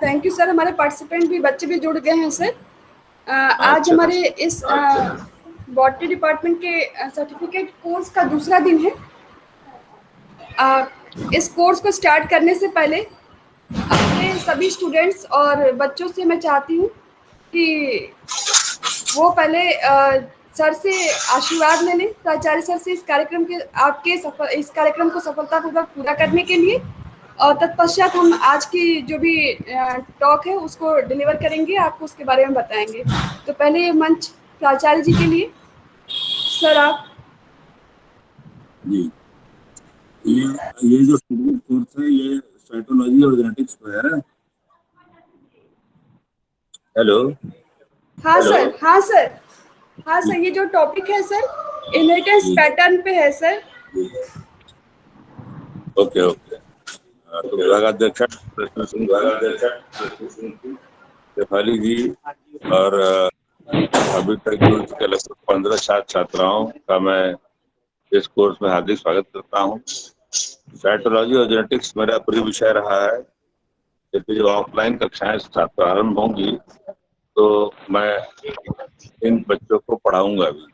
Thank you sir. हमारे participant भी बच्चे भी जुड़ गए हैं सर। आज अच्छा हमारे इस बॉटनी डिपार्टमेंट के सर्टिफिकेट कोर्स का दूसरा दिन है। इस कोर्स को स्टार्ट करने से पहले अपने सभी स्टूडेंट्स और बच्चों से मैं चाहती हूँ कि वो पहले सर से आशीर्वाद ले लें, प्राचार्य सर से इस कार्यक्रम को सफलतापूर्वक पूरा करने के लिए। और तत्पश्चात हम आज की जो भी टॉक है उसको डिलीवर करेंगे, आपको उसके बारे में बताएंगे। तो पहले ये मंच प्राचार्य जी के लिए। सर आप। जी, ये ये जो स्टूडेंट कोर्स है ये साइटोलॉजी और जेनेटिक्स पे है। हेलो। हाँ सर, हाँ सर, हाँ सर, ये जो टॉपिक है सर इनहेरिटेंस जी पैटर्न पे है सर। Okay okay. तो विभागाध्यक्ष कृष्ण सिंह की, शेफाली जी और अभी तक जुड़ चुके लगभग 15 छात्र छात्राओं का मैं इस कोर्स में हार्दिक स्वागत करता हूँ। साइटोलॉजी और जेनेटिक्स मेरा प्रिय विषय रहा है। जबकि जब ऑफलाइन कक्षाएं प्रारंभ होंगी तो मैं इन बच्चों को पढ़ाऊंगा भी।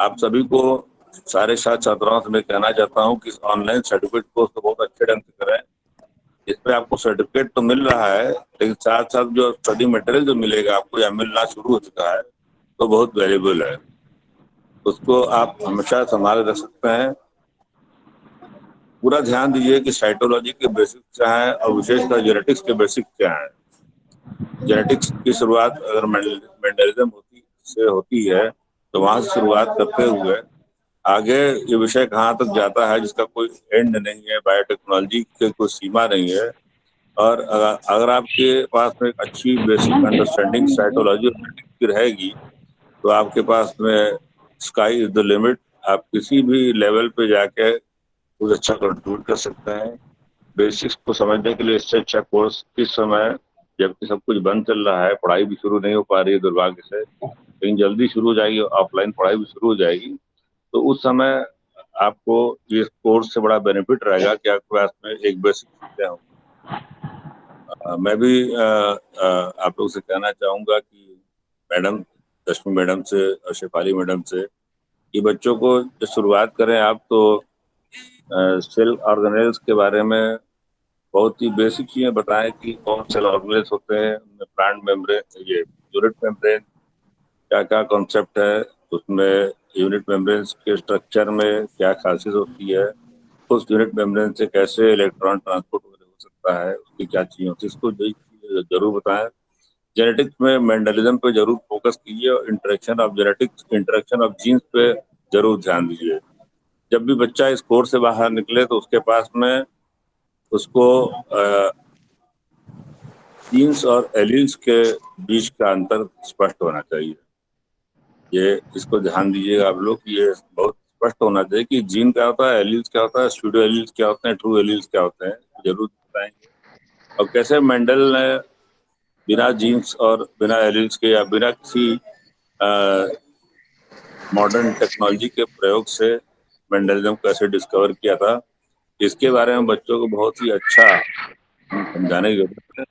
आप सभी को, सारे छात्र छात्राओं से मैं कहना चाहता हूँ कि ऑनलाइन सर्टिफिकेट कोर्स को बहुत अच्छे ढंग से करें। इसमें आपको सर्टिफिकेट तो मिल रहा है, लेकिन साथ साथ जो स्टडी मटेरियल जो मिलेगा आपको या मिलना शुरू हो चुका है तो बहुत वैल्यूबल है। उसको आप हमेशा संभाल रख सकते हैं। पूरा ध्यान दीजिए कि साइटोलॉजी के बेसिक क्या है और विशेषकर जेनेटिक्स के बेसिक क्या है। जेनेटिक्स की शुरुआत अगर मेंडलिज्म से होती है तो वहां से शुरुआत करते हुए आगे ये विषय कहाँ तक जाता है जिसका कोई एंड नहीं है, बायोटेक्नोलॉजी की कोई सीमा नहीं है। और अगर आपके पास में एक अच्छी बेसिक अंडरस्टैंडिंग साइटोलॉजी की रहेगी तो आपके पास में स्काई इज द लिमिट। आप किसी भी लेवल पे जाके कुछ अच्छा कंट्रीब्यूट कर सकते हैं। बेसिक्स को समझने के लिए इससे अच्छा कोर्स इस समय, जबकि सब कुछ बंद चल रहा है, पढ़ाई भी शुरू नहीं हो पा रही है दुर्भाग्य से, लेकिन जल्दी शुरू हो जाएगी, ऑफलाइन पढ़ाई भी शुरू हो जाएगी। तो उस समय आपको इस कोर्स से बड़ा बेनिफिट रहेगा कि आपके पास में एक बेसिक चीजें होंगी। मैं भी आप लोग से कहना चाहूंगा कि मैडम, रश्मि मैडम से और शेफाली मैडम से, कि बच्चों को जो शुरुआत करें आप तो सेल ऑर्गेनेल्स के बारे में बहुत ही बेसिक चीजें बताएं कि कौन सेल ऑर्गेनेल्स होते हैं, उनमें प्लांट मेम्ब्रेन, ये यूनिट मेम्ब्रेन क्या क्या कॉन्सेप्ट है, उसमें यूनिट मेम्ब्रेन के स्ट्रक्चर में क्या खासियत होती है, उस यूनिट मेम्ब्रेन से कैसे इलेक्ट्रॉन ट्रांसपोर्ट हो सकता है, उसकी क्या चीजें होती है, इसको जरूर बताएं। जेनेटिक्स में मेंडलिज्म पे जरूर फोकस कीजिए और इंटरेक्शन ऑफ जीन्स पे जरूर ध्यान दीजिए। जब भी बच्चा इस कोर्स से बाहर निकले तो उसके पास में उसको जीन्स और एलील्स के बीच का अंतर स्पष्ट होना चाहिए। ये इसको ध्यान दीजिएगा आप लोग कि ये बहुत स्पष्ट होना चाहिए कि जीन क्या होता है, एलील्स क्या होता है, स्यूडो एलील्स क्या होते हैं, ट्रू एलील्स क्या होते हैं, जरूर बताएंगे। और कैसे मेंडल ने बिना जीन्स और बिना एलील्स के या बिना किसी मॉडर्न टेक्नोलॉजी के प्रयोग से मेंडलिज्म कैसे डिस्कवर किया था, इसके बारे में बच्चों को बहुत ही अच्छा समझाने की जरूरत है।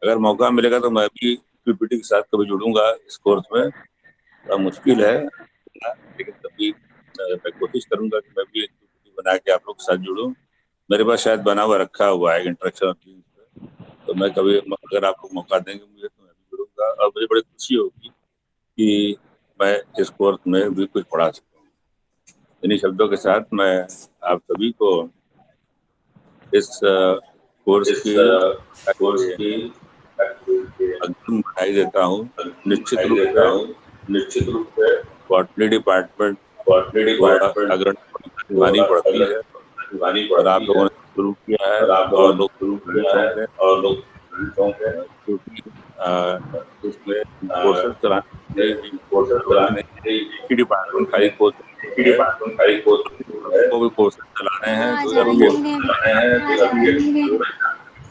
अगर मौका मिलेगा तो मैं भी पीपीटी के साथ कभी जुड़ूंगा इस कोर्स में। थोड़ा मुश्किल है, लेकिन कभी मैं कोशिश करूंगा कि मैं भी एक पीपीटी बना के आप लोग के साथ जुड़ूं। मेरे पास शायद बना हुआ रखा हुआ है इंटरेक्शन ऑफ जीन्स पे, तो मैं कभी, अगर आप लोग मौका देंगे मुझे तो मैं भी जुड़ूंगा और मुझे बड़ी खुशी होगी कि मैं इस कोर्स में भी कुछ पढ़ा सकूँ। इन्हीं शब्दों के साथ मैं आप सभी को इस कोर्स इस की कोर्स की अग्रिम बधाई देता हूँ। निश्चित बधाई रूप देता से हूँ। निश्चित रूप से बॉटनी डिपार्टमेंट बॉटनी को डिपार्टमेंट अग्रणी को निभानी पड़ती अगर है निभानी और आप पड़ती लोगों है, ने शुरू किया है और आप और लोगों ने लोग शुरू प्रेरित किया है होंगे, और लोग होंगे, क्योंकि उसमें कोर्सेज चलाने कोर्सेज जरूरी नहीं चलाने है कि डिपार्टमेंट जरूरी खाली नहीं कोर्स कि है। डिपार्टमेंट का ही कोर्स है, को भी कोर्सेज चलाने हैं आवाज तो आ सभी नहीं रही, चलाने हैं आवाज आ नहीं रही।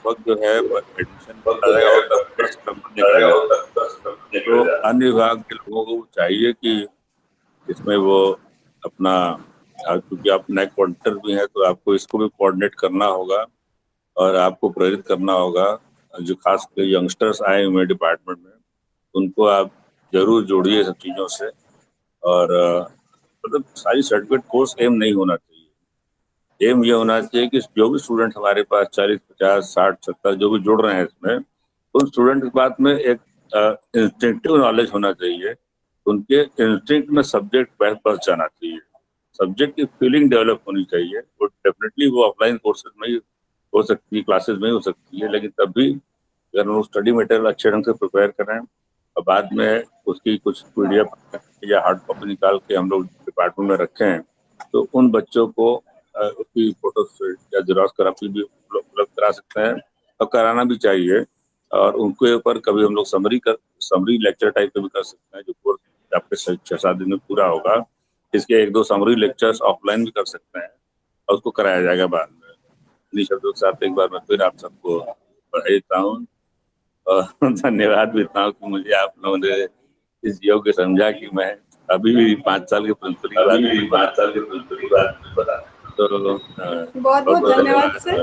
वक्त जो है एडमिशन वक्त जो करेगा है वो 10 नंबर निकल रहेगा वो जाता है। 10 तो निकल जाता अन्य विभाग के लोगों को चाहिए कि इसमें वो अपना, क्योंकि आप नए कोऑर्डिनेटर भी हैं तो आपको इसको भी कोऑर्डिनेट करना होगा। और आपको प्रेरित करना होगा। जो खास कर यंगस्टर्स आए हुए डिपार्टमेंट में, उनको आप जरूर जोड़िए सब चीज़ों से। और मतलब सारी सर्टिफिकेट कोर्स एम नहीं होना चाहिए। एम ये होना चाहिए कि जो भी स्टूडेंट हमारे पास 40, 50, 60, 70 जो भी जुड़ रहे हैं इसमें, उन स्टूडेंट के पास में एक इंस्टिंक्टिव नॉलेज होना चाहिए। उनके इंस्टिंक्ट में सब्जेक्ट बस जाना चाहिए, सब्जेक्ट की फीलिंग डेवलप होनी चाहिए। वो डेफिनेटली वो ऑफलाइन कोर्सेज में ही हो सकती है, क्लासेस में ही हो सकती है, लेकिन तब भी अगर वो स्टडी मटेरियल अच्छे ढंग से प्रिपेयर करें और बाद में उसकी कुछ पीडीएफ या हार्ड कॉपी निकाल के हम लोग डिपार्टमेंट में रखें, तो उन बच्चों को उसकी फोटो या जेरॉक्स कॉपी भी उपलब्ध करा सकते हैं और कराना भी चाहिए। और उनके ऊपर कभी हम लोग समरी लेक्चर टाइप का भी कर सकते हैं, जो कोर्स आपके 6-7 दिन में पूरा होगा। इसके 1-2 समरी लेक्चर्स ऑफलाइन भी कर सकते हैं और उसको कराया जाएगा बाद में। इन्हीं शब्दों के साथ एक बार मैं फिर आप सबको बधाई देता हूँ और धन्यवाद देता हूँ कि मुझे आप लोगों ने इस योग्य समझा कि मैं अभी भी 5 साल के प्रिंसिपल की बात नहीं बता। 5 साल के प्रिंसिपल की बात नहीं बता। तो बहुत बहुत धन्यवाद सर।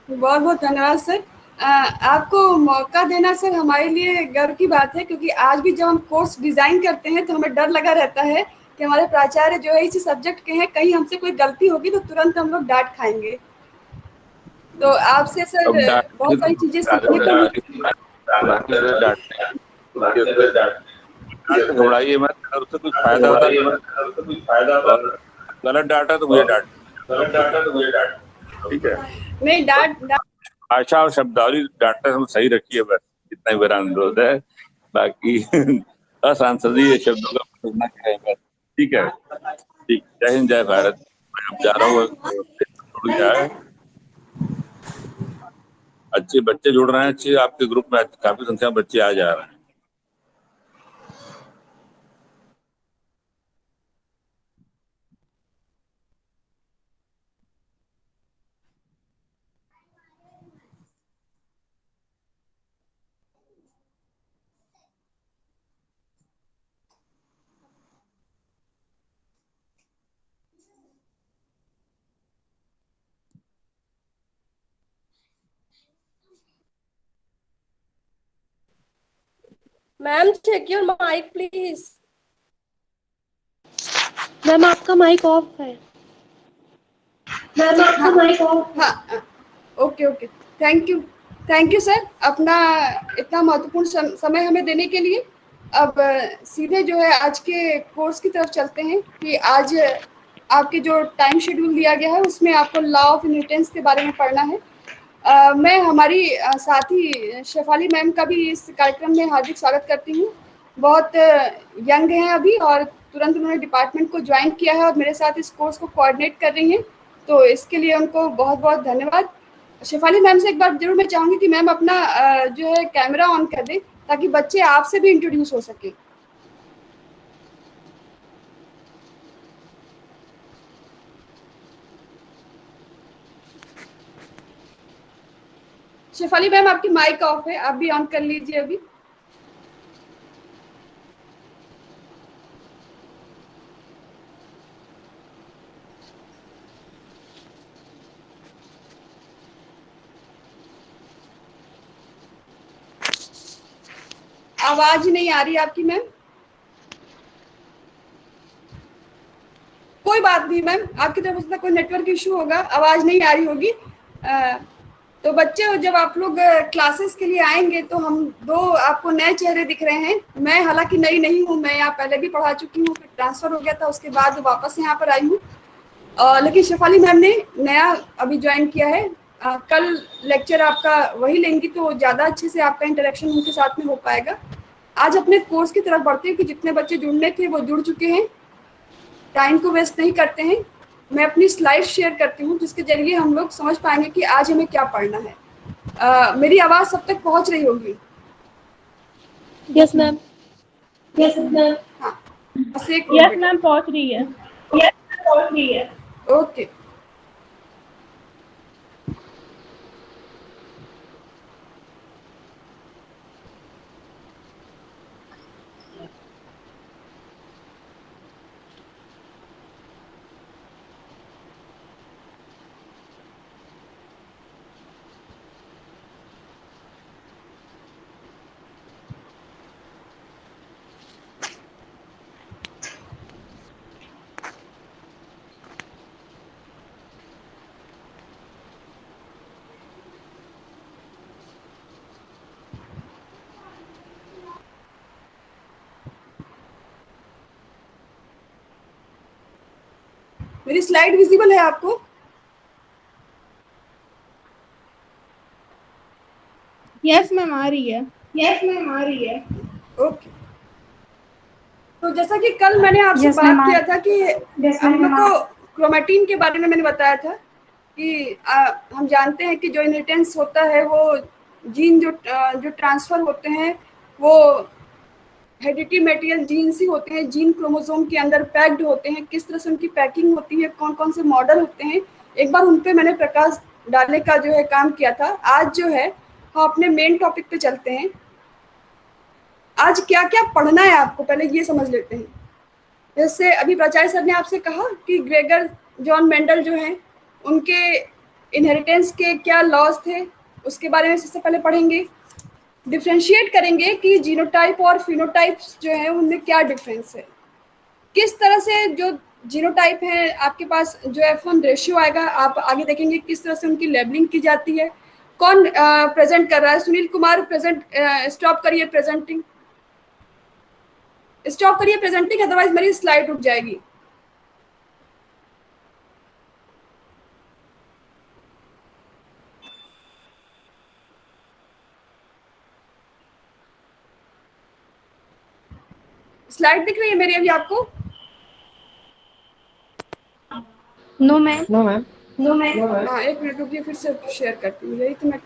बहुत बहुत धन्यवाद सर। आपको मौका देना सर हमारे लिए गर्व की बात है, क्योंकि आज भी जब हम कोर्स डिज़ाइन करते हैं तो हमें डर लगा रहता है कि हमारे प्राचार्य जो है इसी सब्जेक्ट के हैं, कहीं हमसे कोई गलती होगी तो तुरंत हम लोग डांट खाएंगे। तो आपसे सर अब बहुत सारी चीज़ें सीखने को घबराइए मत, अगर उससे कुछ फायदा होता और गलत डाटा तो मुझे डांट, ठीक है। नहीं डांट भाषा और शब्दावली डाटा हम सही रखिए, बस इतना ही मेरा अनुरोध है। बाकी असंसदीय शब्दों का प्रयोग न करें बस, ठीक है। ठीक, जय हिंद, जय भारत। मैं अब जा रहा हूँ, जुड़ गया है, अच्छे बच्चे जुड़ रहे हैं, अच्छे आपके ग्रुप में काफी संख्या में बच्चे आ जा रहे हैं। Ma'am check your mic please. Ma'am आपका माइक ऑफ है। मैम आपका माइक ऑफ। हाँ, okay okay, thank you sir, अपना इतना महत्वपूर्ण समय हमें देने के लिए। अब सीधे जो है आज के कोर्स की तरफ चलते हैं कि आज आपके जो टाइम शेड्यूल दिया गया है उसमें आपको लॉ ऑफ इनहेरिटेंस के बारे में पढ़ना है। मैं हमारी साथी शेफाली मैम का भी इस कार्यक्रम में हार्दिक स्वागत करती हूँ। बहुत यंग हैं अभी और तुरंत उन्होंने डिपार्टमेंट को ज्वाइन किया है और मेरे साथ इस कोर्स को कोऑर्डिनेट कर रही हैं, तो इसके लिए उनको बहुत बहुत धन्यवाद। शेफाली मैम से एक बार जरूर मैं चाहूँगी कि मैम अपना जो है कैमरा ऑन कर दें ताकि बच्चे आपसे भी इंट्रोड्यूस हो सके। शेफाली मैम आपकी माइक ऑफ है, आप भी ऑन कर लीजिए अभी। आवाज नहीं आ रही आपकी मैम। कोई बात नहीं मैम, आपकी तरफ से कोई नेटवर्क इशू होगा, आवाज नहीं आ रही होगी। तो बच्चे जब आप लोग क्लासेस के लिए आएंगे तो हम दो आपको नए चेहरे दिख रहे हैं। मैं हालांकि नई नहीं हूँ, मैं यहाँ पहले भी पढ़ा चुकी हूँ, फिर ट्रांसफर हो गया था, उसके बाद वापस यहाँ पर आई हूँ। लेकिन शेफाली मैम ने नया अभी ज्वाइन किया है। कल लेक्चर आपका वही लेंगी तो ज़्यादा अच्छे से आपका इंटरेक्शन उनके साथ में हो पाएगा। आज अपने कोर्स की तरफ बढ़ते हैं कि जितने बच्चे जुड़ने थे वो जुड़ चुके हैं, टाइम को वेस्ट नहीं करते हैं। मैं अपनी स्लाइड शेयर करती हूँ जिसके जरिए हम लोग समझ पाएंगे कि आज हमें क्या पढ़ना है। मेरी आवाज़ सब तक पहुँच रही होगी? Yes ma'am. Yes ma'am. हाँ, बस एक यस मैम पहुंच रही है। ओके। मेरी स्लाइड विजिबल है आपको? यस मैम, आ रही है। यस मैम, आ रही है। ओके। तो जैसा कि कल मैंने आपसे Yes, बात ma'am, किया था कि हम लोग को क्रोमेटिन के बारे में मैंने बताया था कि हम जानते हैं कि जो इनहेरिटेंस होता है वो जीन जो ट्रांसफर होते हैं वो हेरिडिटी मटेरियल जीन्स ही होते हैं, जीन क्रोमोसोम के अंदर पैक्ड होते हैं, किस तरह से उनकी पैकिंग होती है, कौन कौन से मॉडल होते हैं, एक बार उन पे मैंने प्रकाश डालने का जो है काम किया था। आज जो है हम अपने मेन टॉपिक पे चलते हैं। आज क्या क्या पढ़ना है आपको पहले ये समझ लेते हैं। जैसे अभी प्राचार्य सर ने आपसे कहा कि ग्रेगर जॉन मेंडल जो हैं उनके इनहेरिटेंस के क्या लॉज थे, उसके बारे में सबसे पहले पढ़ेंगे। डिफरेंशिएट करेंगे कि जीनोटाइप और फिनोटाइप्स जो है उनमें क्या डिफरेंस है, किस तरह से जो जीनोटाइप है आपके पास जो F1 रेशियो आएगा, आप आगे देखेंगे किस तरह से उनकी लेबलिंग की जाती है। कौन प्रेजेंट कर रहा है? सुनील कुमार प्रेजेंट, स्टॉप करिए प्रेजेंटिंग, स्टॉप करिए प्रेजेंटिंग, अदरवाइज मेरी स्लाइड रुक जाएगी। स्लाइड दिख रही है मेरी अभी आपको? No ma'am. No ma'am. No ma'am. हाँ, एक मिनट रुकिए, फिर से शेयर करती हूँ, यही तो मैं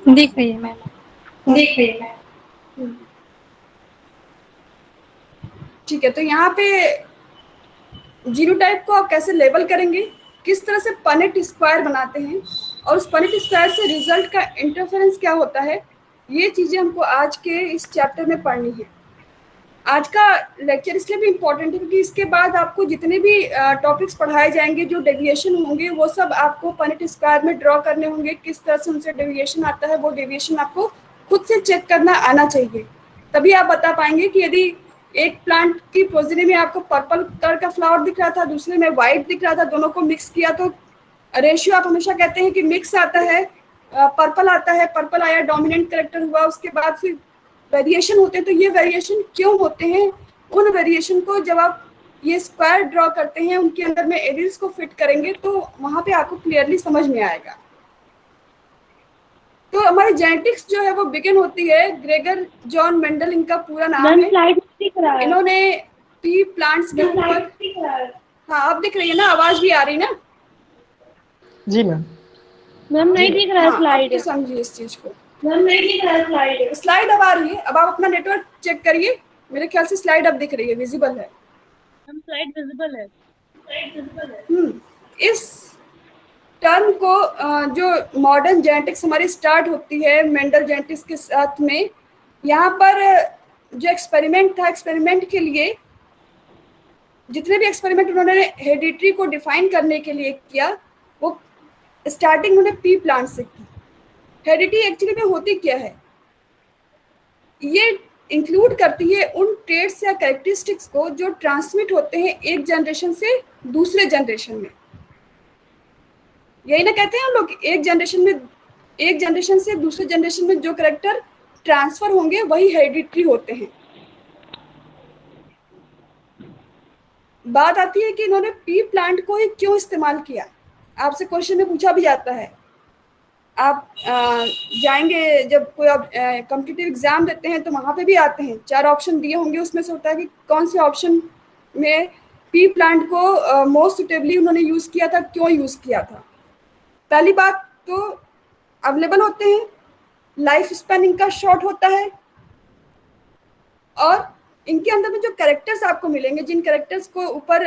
दिख रही है मैम। देख रही है। ठीक है। तो यहाँ पे जीनोटाइप को आप कैसे लेबल करेंगे, किस तरह से पनेट स्क्वायर बनाते हैं और उस पनेट स्क्वायर से रिजल्ट का इंटरफेरेंस क्या होता है, ये चीज़ें हमको आज के इस चैप्टर में पढ़नी है। आज का लेक्चर इसलिए भी इम्पोर्टेंट है क्योंकि इसके बाद आपको जितने भी टॉपिक्स पढ़ाए जाएंगे, जो डेविएशन होंगे वो सब आपको पनेट स्क्वायर में ड्रॉ करने होंगे। किस तरह से उनसे डेविएशन आता है, वो डेविएशन आपको खुद से चेक करना आना चाहिए, तभी आप बता पाएंगे कि यदि एक प्लांट की प्रोजेनी में आपको पर्पल कलर का फ्लावर दिख रहा था, दूसरे में व्हाइट दिख रहा था, दोनों को मिक्स किया तो रेशियो आप हमेशा कहते हैं कि मिक्स आता है, पर्पल आता है, पर्पल आया डोमिनेंट करेक्टर हुआ, उसके बाद फिर वेरिएशन होते हैं। तो ये वेरिएशन क्यों होते हैं, उन वेरिएशन को जब आप ये स्क्वायर ड्रॉ करते हैं उनके अंदर में एरिल्स को फिट करेंगे तो वहां पे आपको क्लियरली समझ में आएगा। तो हमारी जेनेटिक्स जो है वो बिगिन होती है, ग्रेगर जॉन मेंडल इनका पूरा नाम मैम है। स्लाइड दिख रहा है। इन्होंने पी प्लांट्स के ऊपर, हाँ अब दिख रही है ना, आवाज भी आ रही ना? जी मैम। मैम नहीं दिख रहा है हाँ, अब स्लाइड। तो समझिए इस चीज को। मैम नहीं दिख रहा है स्लाइड। स्लाइड अब आ रही है, अब आप अपना नेटवर्क चेक करिए, मेरे ख्याल से स्लाइड अब दिख रही है, विजिबल है। मैम स्लाइड विजिबल है। इस टर्म को जो मॉडर्न जेनेटिक्स हमारी स्टार्ट होती है मेंडल जेनेटिक्स के साथ में, यहाँ पर जो एक्सपेरिमेंट था, एक्सपेरिमेंट के लिए जितने भी एक्सपेरिमेंट उन्होंने हेरिडिटी को डिफाइन करने के लिए किया, वो स्टार्टिंग उन्होंने पी प्लांट से की। हेरिडिटी एक्चुअली में होती क्या है, ये इंक्लूड करती है उन ट्रेड्स या कैरेक्टरिस्टिक्स को जो ट्रांसमिट होते हैं एक जनरेशन से दूसरे जनरेशन में। यही ना कहते हैं हम लोग, एक जनरेशन से दूसरे जनरेशन में जो कैरेक्टर ट्रांसफर होंगे वही हेरिडिटरी होते हैं। बात आती है कि इन्होंने पी प्लांट को ही क्यों इस्तेमाल किया, आपसे क्वेश्चन में पूछा भी जाता है। आप जाएंगे जब कोई आप कॉम्पिटिटिव एग्जाम देते हैं तो वहाँ पे भी आते हैं, 4 ऑप्शन दिए होंगे, उसमें से होता है कि कौन से ऑप्शन में पी प्लांट को मोस्ट सुटेबली उन्होंने यूज़ किया था, क्यों यूज़ किया था। पहली बात तो अवेलेबल होते हैं, लाइफ स्पैन इनका शॉर्ट होता है, और इनके अंदर में जो कैरेक्टर्स आपको मिलेंगे, जिन कैरेक्टर्स को ऊपर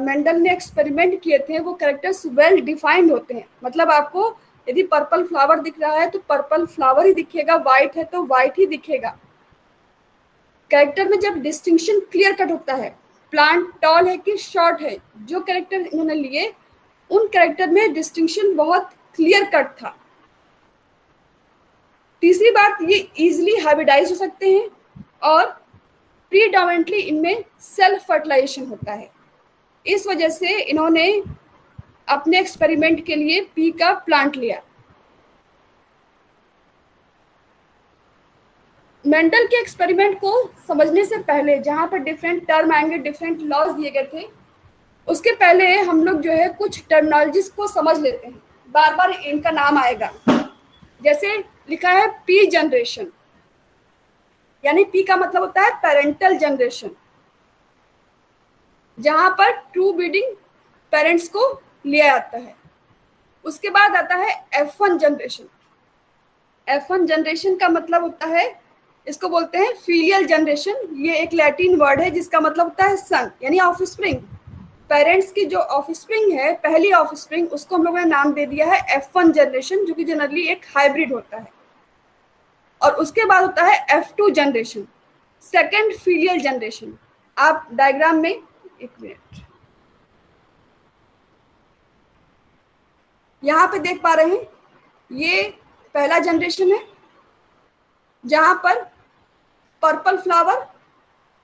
मेंडल ने एक्सपेरिमेंट किए थे, वो कैरेक्टर्स वेल डिफाइंड होते हैं। मतलब आपको यदि पर्पल फ्लावर दिख रहा है तो पर्पल फ्लावर ही दिखेगा, व्हाइट है तो व्हाइट ही दिखेगा। कैरेक्टर में जब डिस्टिंक्शन क्लियर कट होता है, प्लांट टॉल है कि शॉर्ट है, जो कैरेक्टर इन्होंने लिए उन कैरेक्टर में डिस्टिंक्शन बहुत क्लियर कट था। तीसरी बात, ये इजीली हाइब्रिडाइज हो सकते हैं और प्रीडोमिनेंटली इनमें सेल्फ फर्टिलाइजेशन होता है। इस वजह से इन्होंने अपने एक्सपेरिमेंट के लिए पी का प्लांट लिया। मेंडल के एक्सपेरिमेंट को समझने से पहले, जहाँ पर डिफरेंट टर्म आएंगे, डिफरेंट लॉज दिए गए थे, उसके पहले हम लोग जो है कुछ टर्मिनोलॉजीज को समझ लेते हैं। बार बार इनका नाम आएगा। जैसे लिखा है पी जनरेशन, यानी पी का मतलब होता है पेरेंटल जनरेशन, जहां पर ट्रू ब्रीडिंग पेरेंट्स को लिया जाता है। उसके बाद आता है F1 जनरेशन। F1 जनरेशन का मतलब होता है, इसको बोलते हैं फीलियल जनरेशन। ये एक लैटिन वर्ड है जिसका मतलब होता है सन, यानी ऑफस्प्रिंग। पेरेंट्स की जो ऑफस्प्रिंग है, पहली ऑफस्प्रिंग, उसको हम लोगों ने नाम दे दिया है F1 जनरेशन, जो कि जनरली एक हाइब्रिड होता है। और उसके बाद होता है F2 generation, second filial generation. आप डायग्राम में, एक मिनट, यहाँ पे देख पा रहे हैं, ये पहला जनरेशन है जहां पर पर्पल फ्लावर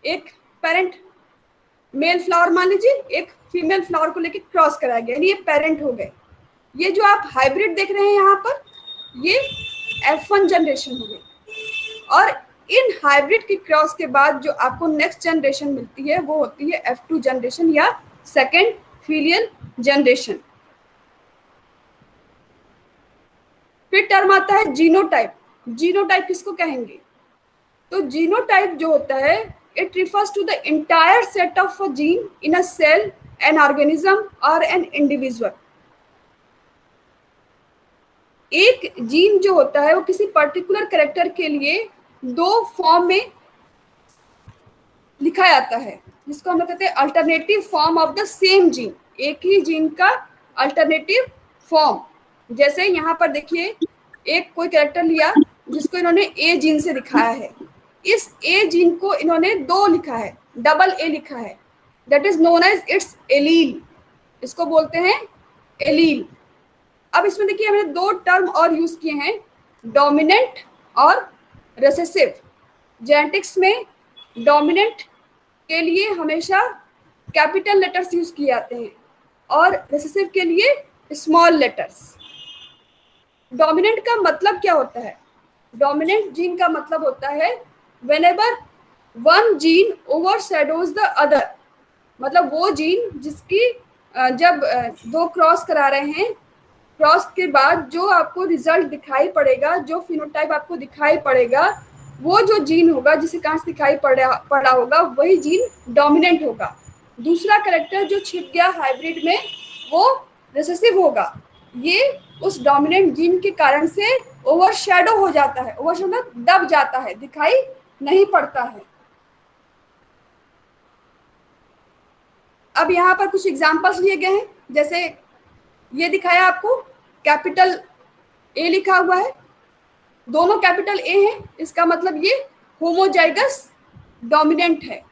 एक पेरेंट मेल फ्लावर मान लीजिए एक फीमेल फ्लावर को लेकर क्रॉस कराया गया, यानी ये पेरेंट हो गए। ये जो आप हाइब्रिड देख रहे हैं यहाँ पर, ये F1 जनरेशन हो गई। और इन हाइब्रिड की क्रॉस के बाद जो आपको नेक्स्ट जनरेशन मिलती है वो होती है F2 जनरेशन या सेकेंड फीलियल जनरेशन। फिर टर्म आता है जीनोटाइप। जीनोटाइप किसको कहेंगे? तो जीनोटाइप जो होता है, it refers to the entire set of a gene in a cell, an organism और एन इंडिविजुअल। एक जीन जो होता है वो किसी पर्टिकुलर कैरेक्टर के लिए दो फॉर्म में लिखा जाता है, जिसको हम लोग कहते हैं alternative form of the same gene. एक ही जीन का अल्टरनेटिव फॉर्म। जैसे यहाँ पर देखिए, एक कोई कैरेक्टर लिया जिसको इन्होंने ए जीन से दिखाया है। इस ए जीन को इन्होंने दो लिखा है, डबल ए लिखा है, that is known as its allele. इसको बोलते हैं एलील। अब इसमें देखिए हमने दो टर्म और यूज किए हैं, डोमिनेंट और रिसेसिव। जेनेटिक्स में डोमिनेंट के लिए हमेशा कैपिटल लेटर्स यूज किए जाते हैं और रिसेसिव के लिए स्मॉल लेटर्स। डोमिनेंट का मतलब क्या होता है? डोमिनेंट जीन का मतलब होता है whenever one gene ओवरशैडोज the other. मतलब वो जीन जिसकी जब दो क्रॉस करा रहे हैं, क्रॉस के बाद जो आपको रिजल्ट दिखाई पड़ेगा, जो फिनोटाइप आपको दिखाई पड़ेगा, वो जो जीन होगा जिसे कहाँ से दिखाई पड़ा होगा, वही जीन डोमिनेंट होगा। दूसरा कैरेक्टर जो छिप गया हाइब्रिड में, वो रिसेसिव होगा। ये उस डोमिनेंट जीन के कारण से ओवरशैडो हो जाता है। ओवरशैडो दब जाता है, दिखाई नहीं पड़ता है। अब यहाँ पर कुछ एग्जांपल्स लिए गए हैं। जैसे ये दिखाया आपको, कैपिटल ए लिखा हुआ है, दोनों कैपिटल ए हैं, इसका मतलब ये होमोजाइगस डोमिनेंट है।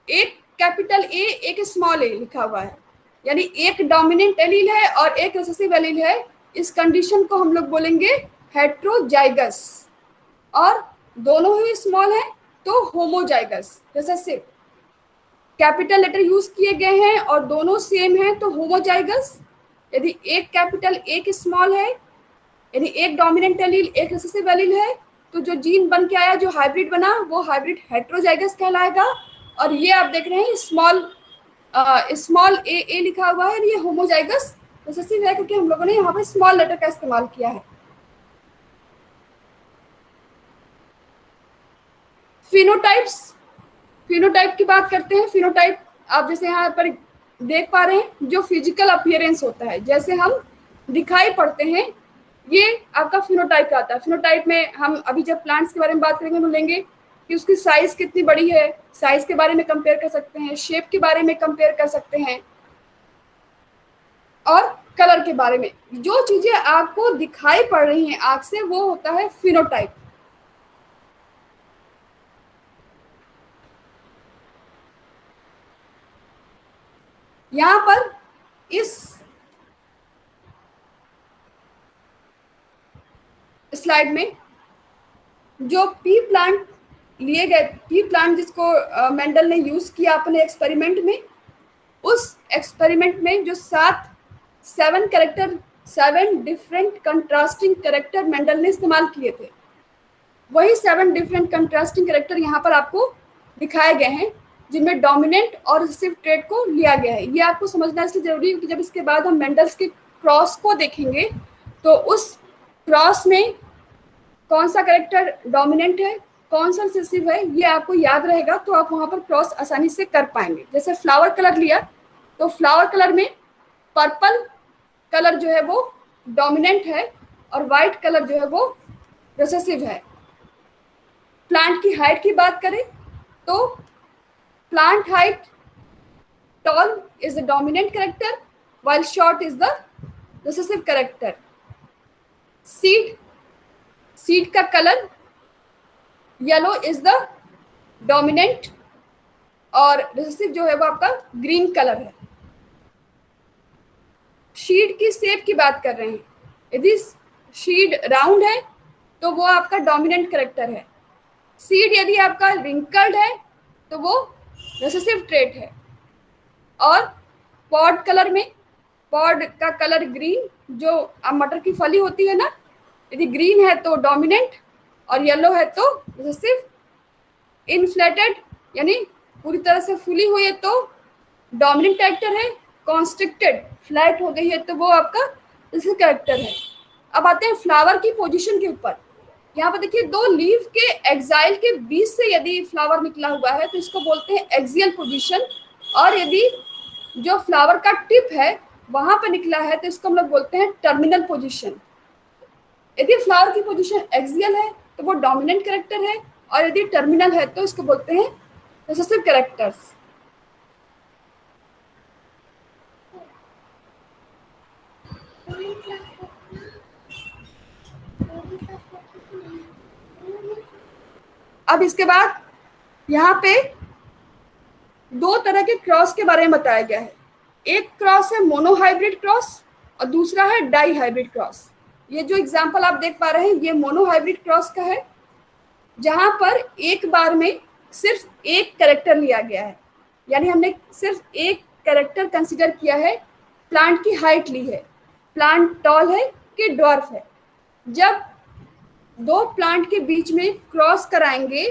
एक कैपिटल ए एक स्मॉल ए लिखा हुआ है, यानी एक डोमिनेंट एलील है और एक रिसेसिव एलील है। इस कंडीशन को हम लोग बोलेंगे हेट्रोजाइगस। और दोनों ही स्मॉल है तो homozygous recessive. Capital letter use किए गए हैं और दोनों सेम है तो होमोजाइगस। यदि एक कैपिटल एक स्मॉल है, यानी एक डोमिनेंट एलील एक रिसेसिव एलील है, तो जो जीन बन के आया, जो हाइब्रिड बना, वो हाइब्रिड हेट्रोजाइगस कहलाएगा। और ये आप देख रहे हैं स्मॉल ए लिखा हुआ है, ये होमोजाइगस रिसेसिव है, क्योंकि हम लोगों ने यहाँ पर स्मॉल लेटर का इस्तेमाल किया है। फिनोटाइप्स, फिनोटाइप की बात करते हैं। फिनोटाइप आप जैसे यहाँ पर देख पा रहे हैं, जो फिजिकल अपीयरेंस होता है, जैसे हम दिखाई पड़ते हैं, ये आपका फिनोटाइप का आता है। फिनोटाइप में हम अभी जब प्लांट्स के बारे में बात करेंगे तो लेंगे कि उसकी साइज कितनी बड़ी है, साइज के बारे में कंपेयर कर सकते हैं, शेप के बारे में कंपेयर कर सकते हैं, और कलर के बारे में। जो चीजें आपको दिखाई पड़ रही हैं आंख से, वो होता है फिनोटाइप। यहाँ पर इस स्लाइड में जो पी प्लांट लिए गए, पी प्लांट जिसको मेंडल ने यूज किया अपने एक्सपेरिमेंट में, उस एक्सपेरिमेंट में जो 7 डिफरेंट कंट्रास्टिंग कैरेक्टर मेंडल ने इस्तेमाल किए थे, वही 7 डिफरेंट कंट्रास्टिंग कैरेक्टर यहाँ पर आपको दिखाए गए हैं, जिनमें डोमिनेंट और रिसेसिव ट्रेट को लिया गया है। ये आपको समझना इसलिए जरूरी है कि जब इसके बाद हम मेंडल्स के क्रॉस को देखेंगे तो उस क्रॉस में कौन सा कैरेक्टर डोमिनेंट है, कौन सा रिसेसिव है, ये आपको याद रहेगा, तो आप वहाँ पर क्रॉस आसानी से कर पाएंगे। जैसे फ्लावर कलर लिया तो फ्लावर कलर में पर्पल कलर जो है वो डोमिनेंट है और वाइट कलर जो है वो रिसेसिव है। प्लांट की हाइट की बात करें तो plant height tall is the dominant character while short is the recessive character. Seed का colour yellow is the dominant और रिसेसिव जो है वो आपका ग्रीन कलर है। शीड की शेप की बात कर रहे हैं, यदि शीड राउंड है तो वो आपका डोमिनेंट कैरेक्टर है। सीड यदि आपका रिंकल्ड है तो वो रिसेसिव ट्रेट है। और पॉड कलर में, पॉड का कलर ग्रीन, जो मटर की फली होती है ना, यदि ग्रीन है तो डोमिनेंट और येलो है तो रिसेसिव। इनफ्लेटेड यानी पूरी तरह से फुली हुई है तो डोमिनेंट कैरेक्टर है। कॉन्स्ट्रिक्टेड फ्लैट हो गई है तो वो आपका रिसेसिव कैरेक्टर है। अब आते हैं फ्लावर की पोजीशन के ऊपर। यहाँ पर देखिए दो लीफ के एक्साइल के बीच से यदि फ्लावर निकला हुआ है तो इसको बोलते हैं एक्सियल पोजीशन, और यदि जो फ्लावर का टिप है वहां पर निकला है तो इसको हम लोग बोलते हैं टर्मिनल पोजीशन। यदि फ्लावर की पोजीशन एक्सियल है तो वो डोमिनेंट कैरेक्टर है, और यदि टर्मिनल है तो इसको बोलते हैं रिसेसिव कैरेक्टर्स। अब इसके बाद यहाँ पे दो तरह के क्रॉस के बारे में बताया गया है। एक क्रॉस है मोनोहाइब्रिड क्रॉस और दूसरा है डाई हाइब्रिड क्रॉस। ये जो एग्जांपल आप देख पा रहे हैं ये मोनोहाइब्रिड क्रॉस का है, जहां पर एक बार में सिर्फ एक कैरेक्टर लिया गया है, यानी हमने सिर्फ एक कैरेक्टर कंसीडर किया है। प्लांट की हाइट ली है, प्लांट टॉल है कि ड्वार्फ है। जब दो प्लांट के बीच में क्रॉस कराएंगे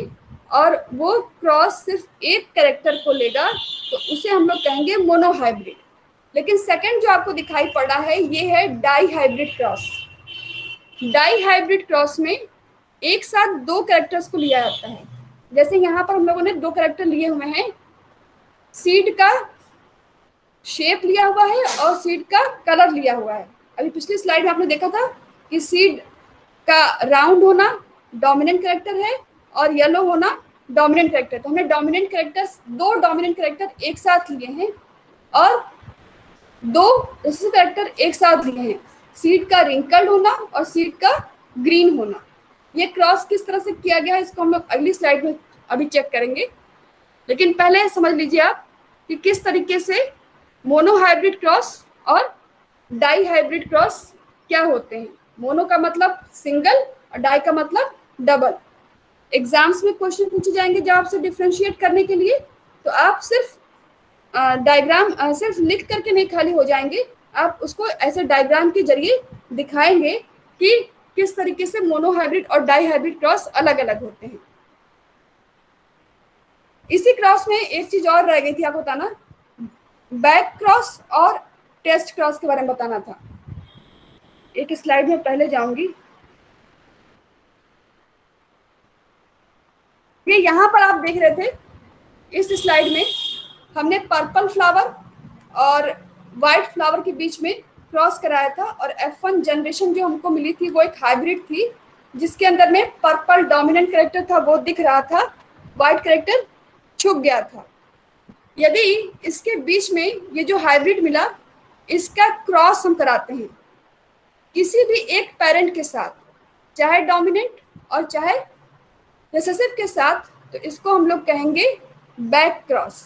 और वो क्रॉस सिर्फ एक कैरेक्टर को लेगा तो उसे हम लोग कहेंगे मोनोहाइब्रिड। लेकिन सेकंड जो आपको दिखाई पड़ रहा है ये है dihybrid cross. Dihybrid cross में एक साथ दो कैरेक्टर्स को लिया जाता है। जैसे यहाँ पर हम लोगों ने दो कैरेक्टर लिए हुए हैं, सीड का शेप लिया हुआ है और सीड का कलर लिया हुआ है। अभी पिछली स्लाइड में आपने देखा था कि सीड का राउंड होना डोमिनेंट कैरेक्टर है और येलो होना डोमिनेंट कैरेक्टर। तो हमने डोमिनेंट कैरेक्टर्स, दो डोमिनेंट कैरेक्टर एक साथ लिए हैं और दो रिसेसिव कैरेक्टर एक साथ लिए हैं, सीड का रिंकल्ड होना और सीड का ग्रीन होना। ये क्रॉस किस तरह से किया गया है इसको हम लोग अगली स्लाइड में अभी चेक करेंगे। लेकिन पहले समझ लीजिए आप कि किस तरीके से मोनोहाइब्रिड क्रॉस और डाई हाइब्रिड क्रॉस क्या होते हैं। मोनो का मतलब सिंगल और डाई का मतलब डबल। एग्जाम्स में क्वेश्चन पूछे जाएंगे जब आपसे डिफ्रेंशिएट करने के लिए, तो आप सिर्फ डायग्राम सिर्फ लिख करके नहीं खाली हो जाएंगे, आप उसको ऐसे डायग्राम के जरिए दिखाएंगे कि किस तरीके से मोनोहाइब्रिड और डाई हाइब्रिड क्रॉस अलग अलग होते हैं। इसी क्रॉस में एक चीज और रह गई थी आपको बताना, बैक क्रॉस और टेस्ट क्रॉस के बारे में बताना था। एक स्लाइड में पहले जाऊंगी। ये यहाँ पर आप देख रहे थे इस स्लाइड में हमने पर्पल फ्लावर और वाइट फ्लावर के बीच में क्रॉस कराया था, और F1 जनरेशन जो हमको मिली थी वो एक हाइब्रिड थी जिसके अंदर में पर्पल डोमिनेंट कैरेक्टर था वो दिख रहा था, वाइट कैरेक्टर छुप गया था। यदि इसके बीच में ये जो हाइब्रिड मिला इसका क्रॉस हम कराते हैं किसी भी एक पेरेंट के साथ, चाहे डोमिनेंट और चाहे रिसेसिव के साथ, तो इसको हम लोग कहेंगे बैक क्रॉस।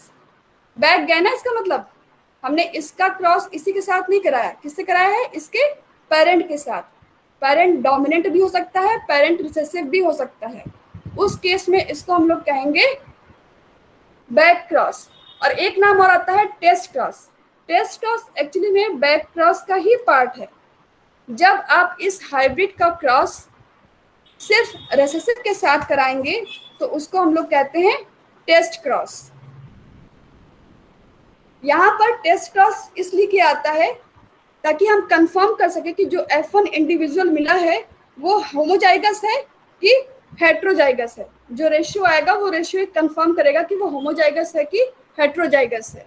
बैक गया ना, इसका मतलब हमने इसका क्रॉस इसी के साथ नहीं कराया, किससे कराया है, इसके पेरेंट के साथ। पेरेंट डोमिनेंट भी हो सकता है, पेरेंट रिसेसिव भी हो सकता है। उस केस में इसको हम लोग कहेंगे बैक क्रॉस। और एक नाम और आता है test cross. Test cross actually में बैक क्रॉस का ही पार्ट है। जब आप इस हाइब्रिड का क्रॉस सिर्फ रेसेसिव के साथ कराएंगे तो उसको हम लोग कहते हैं टेस्ट क्रॉस। यहाँ पर टेस्ट क्रॉस इसलिए किया आता है ताकि हम कंफर्म कर सके कि जो F1 इंडिविजुअल मिला है वो होमोजाइगस है कि हेट्रोजाइगस है। जो रेशियो आएगा वो रेशियो कंफर्म करेगा कि वो होमोजाइगस है कि हेट्रोजाइगस है।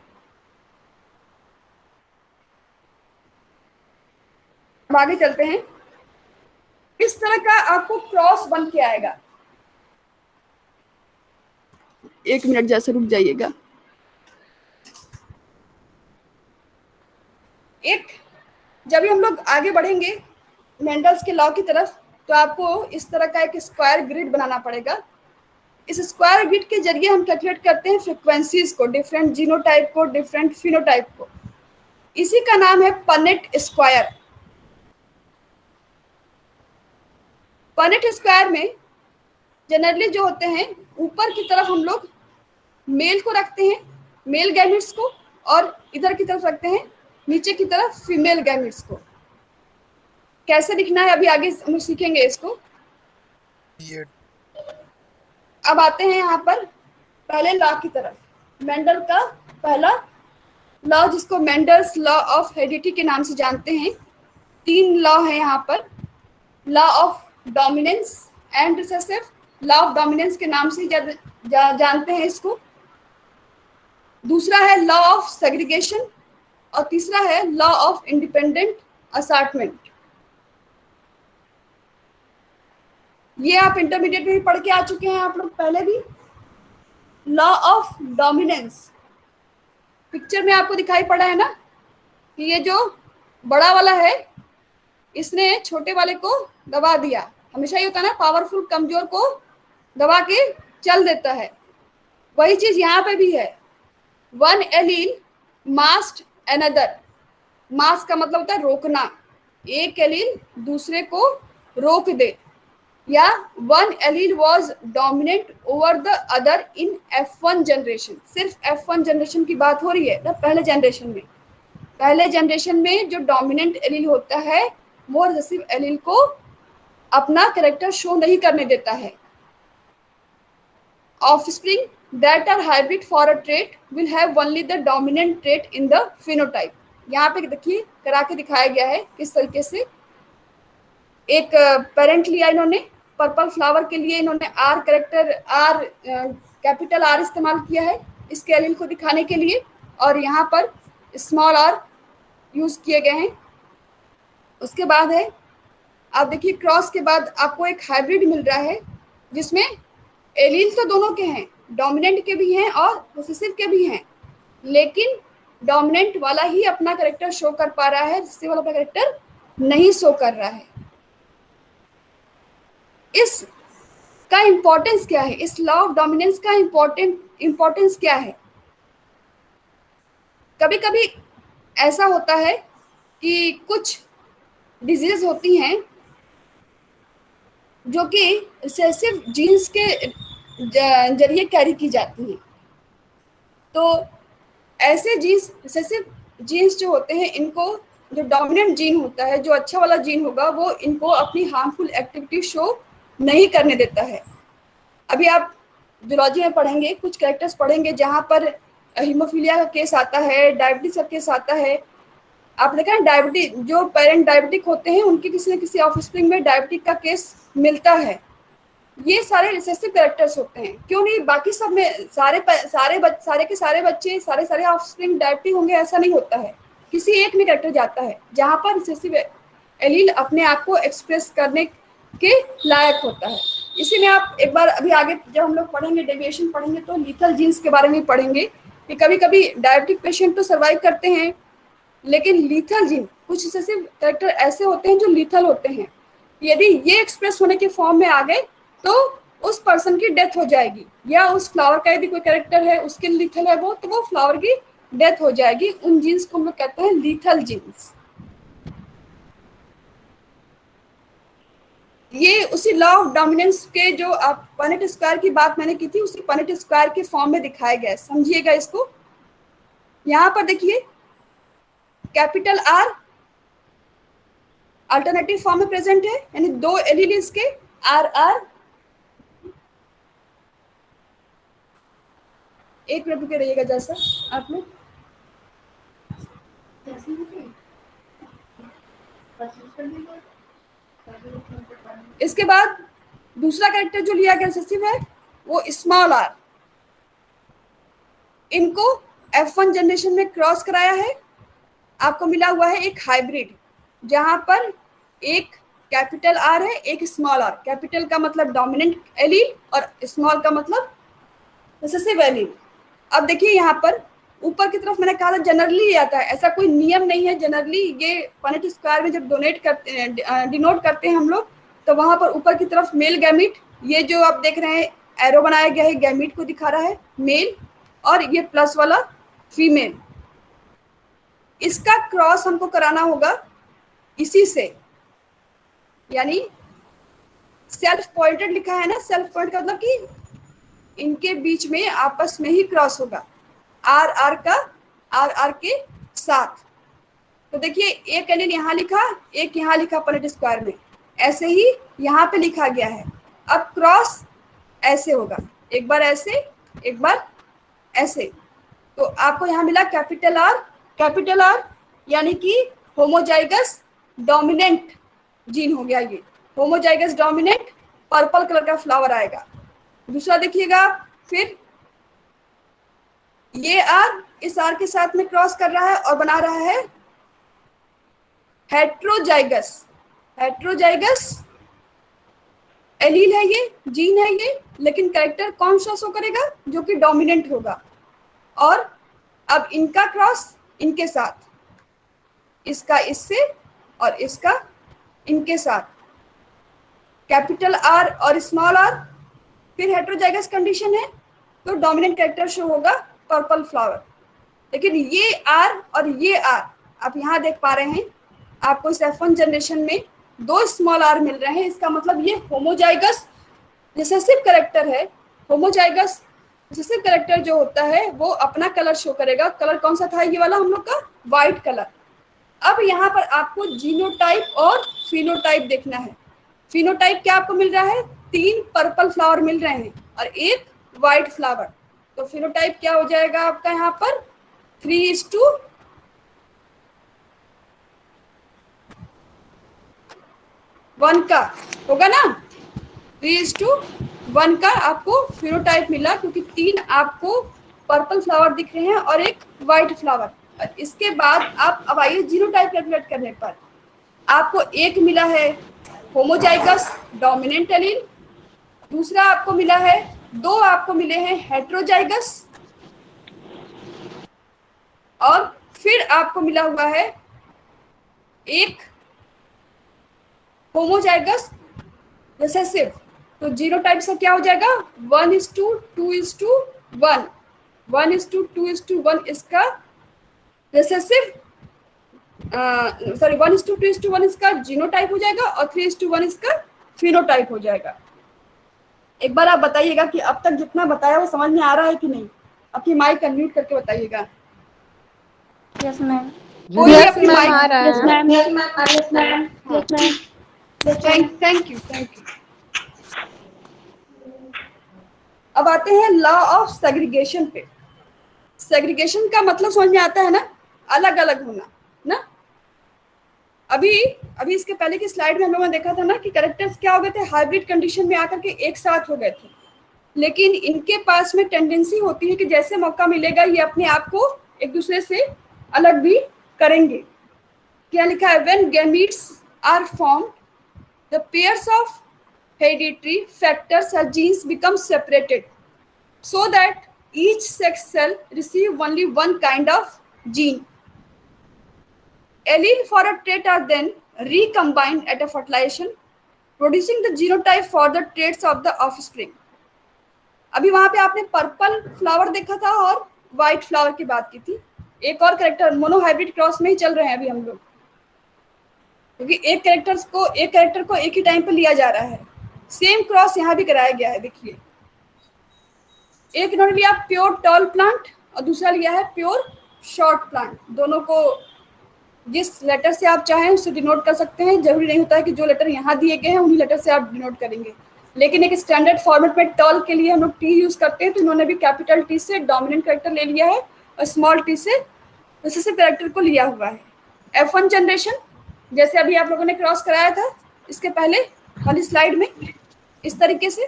अब आगे चलते हैं। इस तरह का आपको क्रॉस बन के आएगा। एक मिनट जैसे रुक जाइएगा। जब भी हम लोग आगे बढ़ेंगे मेंडल्स के लॉ की तरफ तो आपको इस तरह का एक स्क्वायर ग्रिड बनाना पड़ेगा। इस स्क्वायर ग्रिड के जरिए हम कैलकुलेट करते हैं फ्रीक्वेंसीज को, डिफरेंट जीनोटाइप को, डिफरेंट फिनोटाइप को। इसी का नाम है पनेट स्क्वायर। पनेट स्क्वायर में जनरली जो होते हैं ऊपर की तरफ हम लोग मेल को रखते हैं, मेल गैमेट्स को, और इधर की तरफ रखते हैं नीचे की तरफ फीमेल गैमेट्स को। कैसे दिखना है अभी आगे हम सीखेंगे इसको। अब आते हैं यहाँ पर पहले लॉ की तरफ। मेंडल का पहला लॉ जिसको मेंडल्स लॉ ऑफ हेरिडिटी के नाम से जानते हैं। 3 लॉ है यहाँ पर। Law of dominance and recessive, law of dominance के नाम से जानते हैं इसको। दूसरा है लॉ ऑफ सेग्रीगेशन और तीसरा है लॉ ऑफ इंडिपेंडेंट असॉर्टमेंट। ये आप इंटरमीडिएट में भी पढ़ के आ चुके हैं आप लोग पहले भी। लॉ ऑफ डोमिनेंस पिक्चर में आपको दिखाई पड़ा है ना कि ये जो बड़ा वाला है इसने छोटे वाले को दबा दिया। हमेशा ये होता है ना, पावरफुल कमजोर को दबा के चल देता है। वही चीज यहाँ पे भी है। वन एलील मास्ट अनदर। मास्ट का मतलब होता है रोकना। एक एलील दूसरे को रोक दे। या one allele was dominant over the other in F1 generation. सिर्फ F1 जनरेशन की बात हो रही है ना। पहले जनरेशन में जो डोमिनेंट एलील होता है वो रिसेसिव एलील को अपना कैरेक्टर शो नहीं करने देता है। Offspring that are hybrid for a trait will have only the dominant trait in the phenotype। यहाँ पे देखिए करा के दिखाया गया है किस तरीके से। एक पेरेंट लिया इन्होंने, पर्पल फ्लावर के लिए इन्होंने R character, R capital R इस्तेमाल किया है इसके एलील को दिखाने के लिए, और यहाँ पर स्मॉल आर यूज किए गए हैं। उसके बाद है आप देखिए क्रॉस के बाद आपको एक हाइब्रिड मिल रहा है जिसमें एलील तो दोनों के हैं, डोमिनेंट के भी हैं और रिसेसिव के भी हैं, लेकिन डोमिनेंट वाला ही अपना कैरेक्टर शो कर पा रहा है, रिसेसिव वाला अपना कैरेक्टर नहीं शो कर रहा है। इस का इंपॉर्टेंस क्या है? इस लॉ ऑफ डोमिनेंस का इंपॉर्टेंस क्या है? कभी कभी ऐसा होता है कि कुछ डिजीज होती हैं जो कि रिसेसिव जीन्स के जरिए कैरी की जाती हैं। तो ऐसे जीन्स, रिसेसिव जीन्स जो होते हैं, इनको जो डोमिनेंट जीन होता है, जो अच्छा वाला जीन होगा, वो इनको अपनी हार्मफुल एक्टिविटी शो नहीं करने देता है। अभी आप जूलॉजी में पढ़ेंगे, कुछ कैरेक्टर्स पढ़ेंगे जहाँ पर हीमोफीलिया का केस आता है, डायबिटीज का केस आता है। आप देखा है डायबिटीज, जो पेरेंट डायबिटिक होते हैं उनके किसी न किसी ऑफस्प्रिंग में डायबिटिक का केस मिलता है। ये सारे रिसेसिव कैरेक्टर्स होते हैं। क्यों नहीं बाकी सब में सारे के सारे बच्चे, सारे ऑफस्प्रिंग डायबिटिक होंगे, ऐसा नहीं होता है। किसी एक में कैरेक्टर जाता है जहाँ पर रिसेसिव एलील अपने आप को एक्सप्रेस करने के लायक होता है। इसी में आप एक बार अभी आगे जब हम लोग पढ़ेंगे, डेविएशन पढ़ेंगे, तो लीथल जीन्स के बारे में पढ़ेंगे कि कभी कभी डायबिटिक पेशेंट तो सर्वाइव करते हैं, लेकिन लीथल जीन, कुछ रिसेसिव कैरेक्टर ऐसे होते हैं जो लीथल होते हैं। यदि ये एक्सप्रेस होने के फॉर्म में आ गए तो उस पर्सन की डेथ हो जाएगी, या उस फ्लावर का यदि कोई कैरेक्टर है उसके लीथल है वो, तो वो फ्लावर की डेथ हो जाएगी। उन जीन्स को हम लोग कहते हैं लीथल जीन्स। ये उसी लॉ ऑफ डोमिनेंस के जो आप पनेट स्क्वायर की बात मैंने की थी, उसी पनेट स्क्वायर के फॉर्म में दिखाया गया है, समझिएगा इसको। यहां पर देखिए कैपिटल आर अल्टरनेटिव फॉर्म में प्रेजेंट है, यानी दो एलील इसके आर आर। एक मिनट रुके रहिएगा जैसा आप लोग। इसके बाद दूसरा कैरेक्टर जो लिया गया रिसेसिव है वो स्मॉल आर। इनको F1 जनरेशन में क्रॉस कराया है, आपको मिला हुआ है एक हाइब्रिड, जहां पर एक कैपिटल आर है, एक स्मॉल आर। कैपिटल का मतलब डोमिनेंट एलील और स्मॉल का मतलब रिसेसिव एलील। अब देखिए यहाँ पर ऊपर की तरफ मैंने कहा था जनरली आता है, ऐसा कोई नियम नहीं है। जनरली ये पनेट स्क्वायर में जब डोनेट करते हैं, डिनोट करते हैं हम लोग, तो वहां पर ऊपर की तरफ मेल गैमीट, ये जो आप देख रहे हैं एरो बनाया गया है गैमीट को दिखा रहा है मेल, और ये प्लस वाला फीमेल। इसका क्रॉस हमको कराना होगा इसी से, यानी सेल्फ पॉइंटेड लिखा है ना, सेल्फ पॉइंट का मतलब कि इनके बीच में आपस में ही क्रॉस होगा, आर आर का आर आर के साथ। तो देखिए एक एलील यहाँ लिखा, एक यहाँ लिखा पनेट स्क्वायर में, ऐसे ही यहाँ पे लिखा गया है। अब क्रॉस ऐसे होगा, एक बार ऐसे एक बार ऐसे। तो आपको यहाँ मिला कैपिटल आर यानी कि होमोजाइगस डोमिनेंट जीन हो गया। ये होमोजाइगस डोमिनेंट पर्पल कलर का फ्लावर आएगा। दूसरा देखिएगा, फिर ये आर इस आर के साथ में क्रॉस कर रहा है और बना रहा है हेट्रोजाइगस एलील है, ये जीन है ये, लेकिन कैरेक्टर कौन सा शो करेगा, जो कि डोमिनेंट होगा। और अब इनका क्रॉस इनके साथ, इसका इससे और इसका इनके साथ, कैपिटल आर और स्मॉल आर, फिर हेट्रोजाइगस कंडीशन है तो डोमिनेंट कैरेक्टर शो होगा पर्पल फ्लावर। लेकिन ये आर और ये आर आप यहाँ देख पा रहे हैं, आपको इस F1 जनरेशन में दो स्मॉल आर मिल रहे हैं। इसका मतलब ये होमोजाइगस रिसेसिव कैरेक्टर है। होमोजाइगस रिसेसिव कैरेक्टर जो होता है वो अपना कलर शो करेगा। कलर कौन सा था ये वाला हम लोग का, व्हाइट कलर। अब यहाँ पर आपको जीनोटाइप और फिनोटाइप देखना है। फिनोटाइप क्या आपको मिल रहा है, 3 पर्पल फ्लावर मिल रहे हैं और एक व्हाइट फ्लावर। तो फिनोटाइप क्या हो जाएगा आपका यहाँ पर 3:1 का होगा ना, 3:1 का आपको फिनोटाइप मिला, क्योंकि 3 आपको पर्पल फ्लावर दिख रहे हैं और एक व्हाइट फ्लावर। और इसके बाद आप अब आइए जीनोटाइप कैलकुलेट करने पर आपको एक मिला है होमोजाइगस डोमिनेंट एलील, दूसरा आपको मिला है, 2 आपको मिले हैं हेट्रोजाइगस, और फिर आपको मिला हुआ है एक होमोजाइगस रिसेसिव। तो जीनोटाइप से क्या हो जाएगा 1:2:1, 1:2:1 इसका रिसेसिव, सॉरी 1:2:1 इसका जीनोटाइप हो जाएगा और 3:1 इसका फिनोटाइप हो जाएगा। एक बार आप बताइएगा कि अब तक जितना बताया वो समझ में आ रहा है कि नहीं। अपनी माइक अनम्यूट करके बताइएगा। Yes ma'am. यस मैम आ रहा है। Yes ma'am. Thank you. अब आते हैं लॉ ऑफ सेग्रीगेशन पे। सेग्रीगेशन का मतलब समझ में आता है ना, अलग अलग होना ना। अभी इसके पहले की स्लाइड में हम लोगों ने देखा था ना कि कैरेक्टर्स क्या हो गए थे, हाइब्रिड कंडीशन में आकर के एक साथ हो गए थे। लेकिन इनके पास में टेंडेंसी होती है कि जैसे मौका मिलेगा ये अपने आप को एक दूसरे से अलग भी करेंगे। क्या लिखा है, when gametes are formed the pairs of hereditary factors और genes become separated so that each sex cell receive only one kind of gene. Allele for a trait are then recombined at a fertilization, producing the genotype for the traits of the offspring. अभी वहां पे आपने purple flower देखा था और white flower की बात की थी। एक और कैरेक्टर मोनोहाइब्रिड क्रॉस में ही चल रहे हैं अभी हम लोग। क्योंकि एक कैरेक्टर को एक ही टाइम पे लिया जा रहा है। सेम क्रॉस यहाँ भी कराया गया है। देखिए, एक इन्होंने लिया प्योर टॉल प्लांट और दूसरा लिया है प्योर शॉर्ट प्लांट। दोनों को जिस लेटर से आप चाहें उससे डिनोट कर सकते हैं। जरूरी नहीं होता है कि जो लेटर यहाँ दिए गए हैं उन्हीं लेटर से आप डिनोट करेंगे, लेकिन एक स्टैंडर्ड फॉर्मेट में टॉल के लिए हम लोग टी यूज करते हैं, तो इन्होंने भी कैपिटल टी से डोमिनेंट कैरेक्टर ले लिया है और स्मॉल टी से रिसेसिव कैरेक्टर को लिया हुआ है। F1 जनरेशन जैसे अभी आप लोगों ने क्रॉस कराया था इसके पहले वाली स्लाइड में, इस तरीके से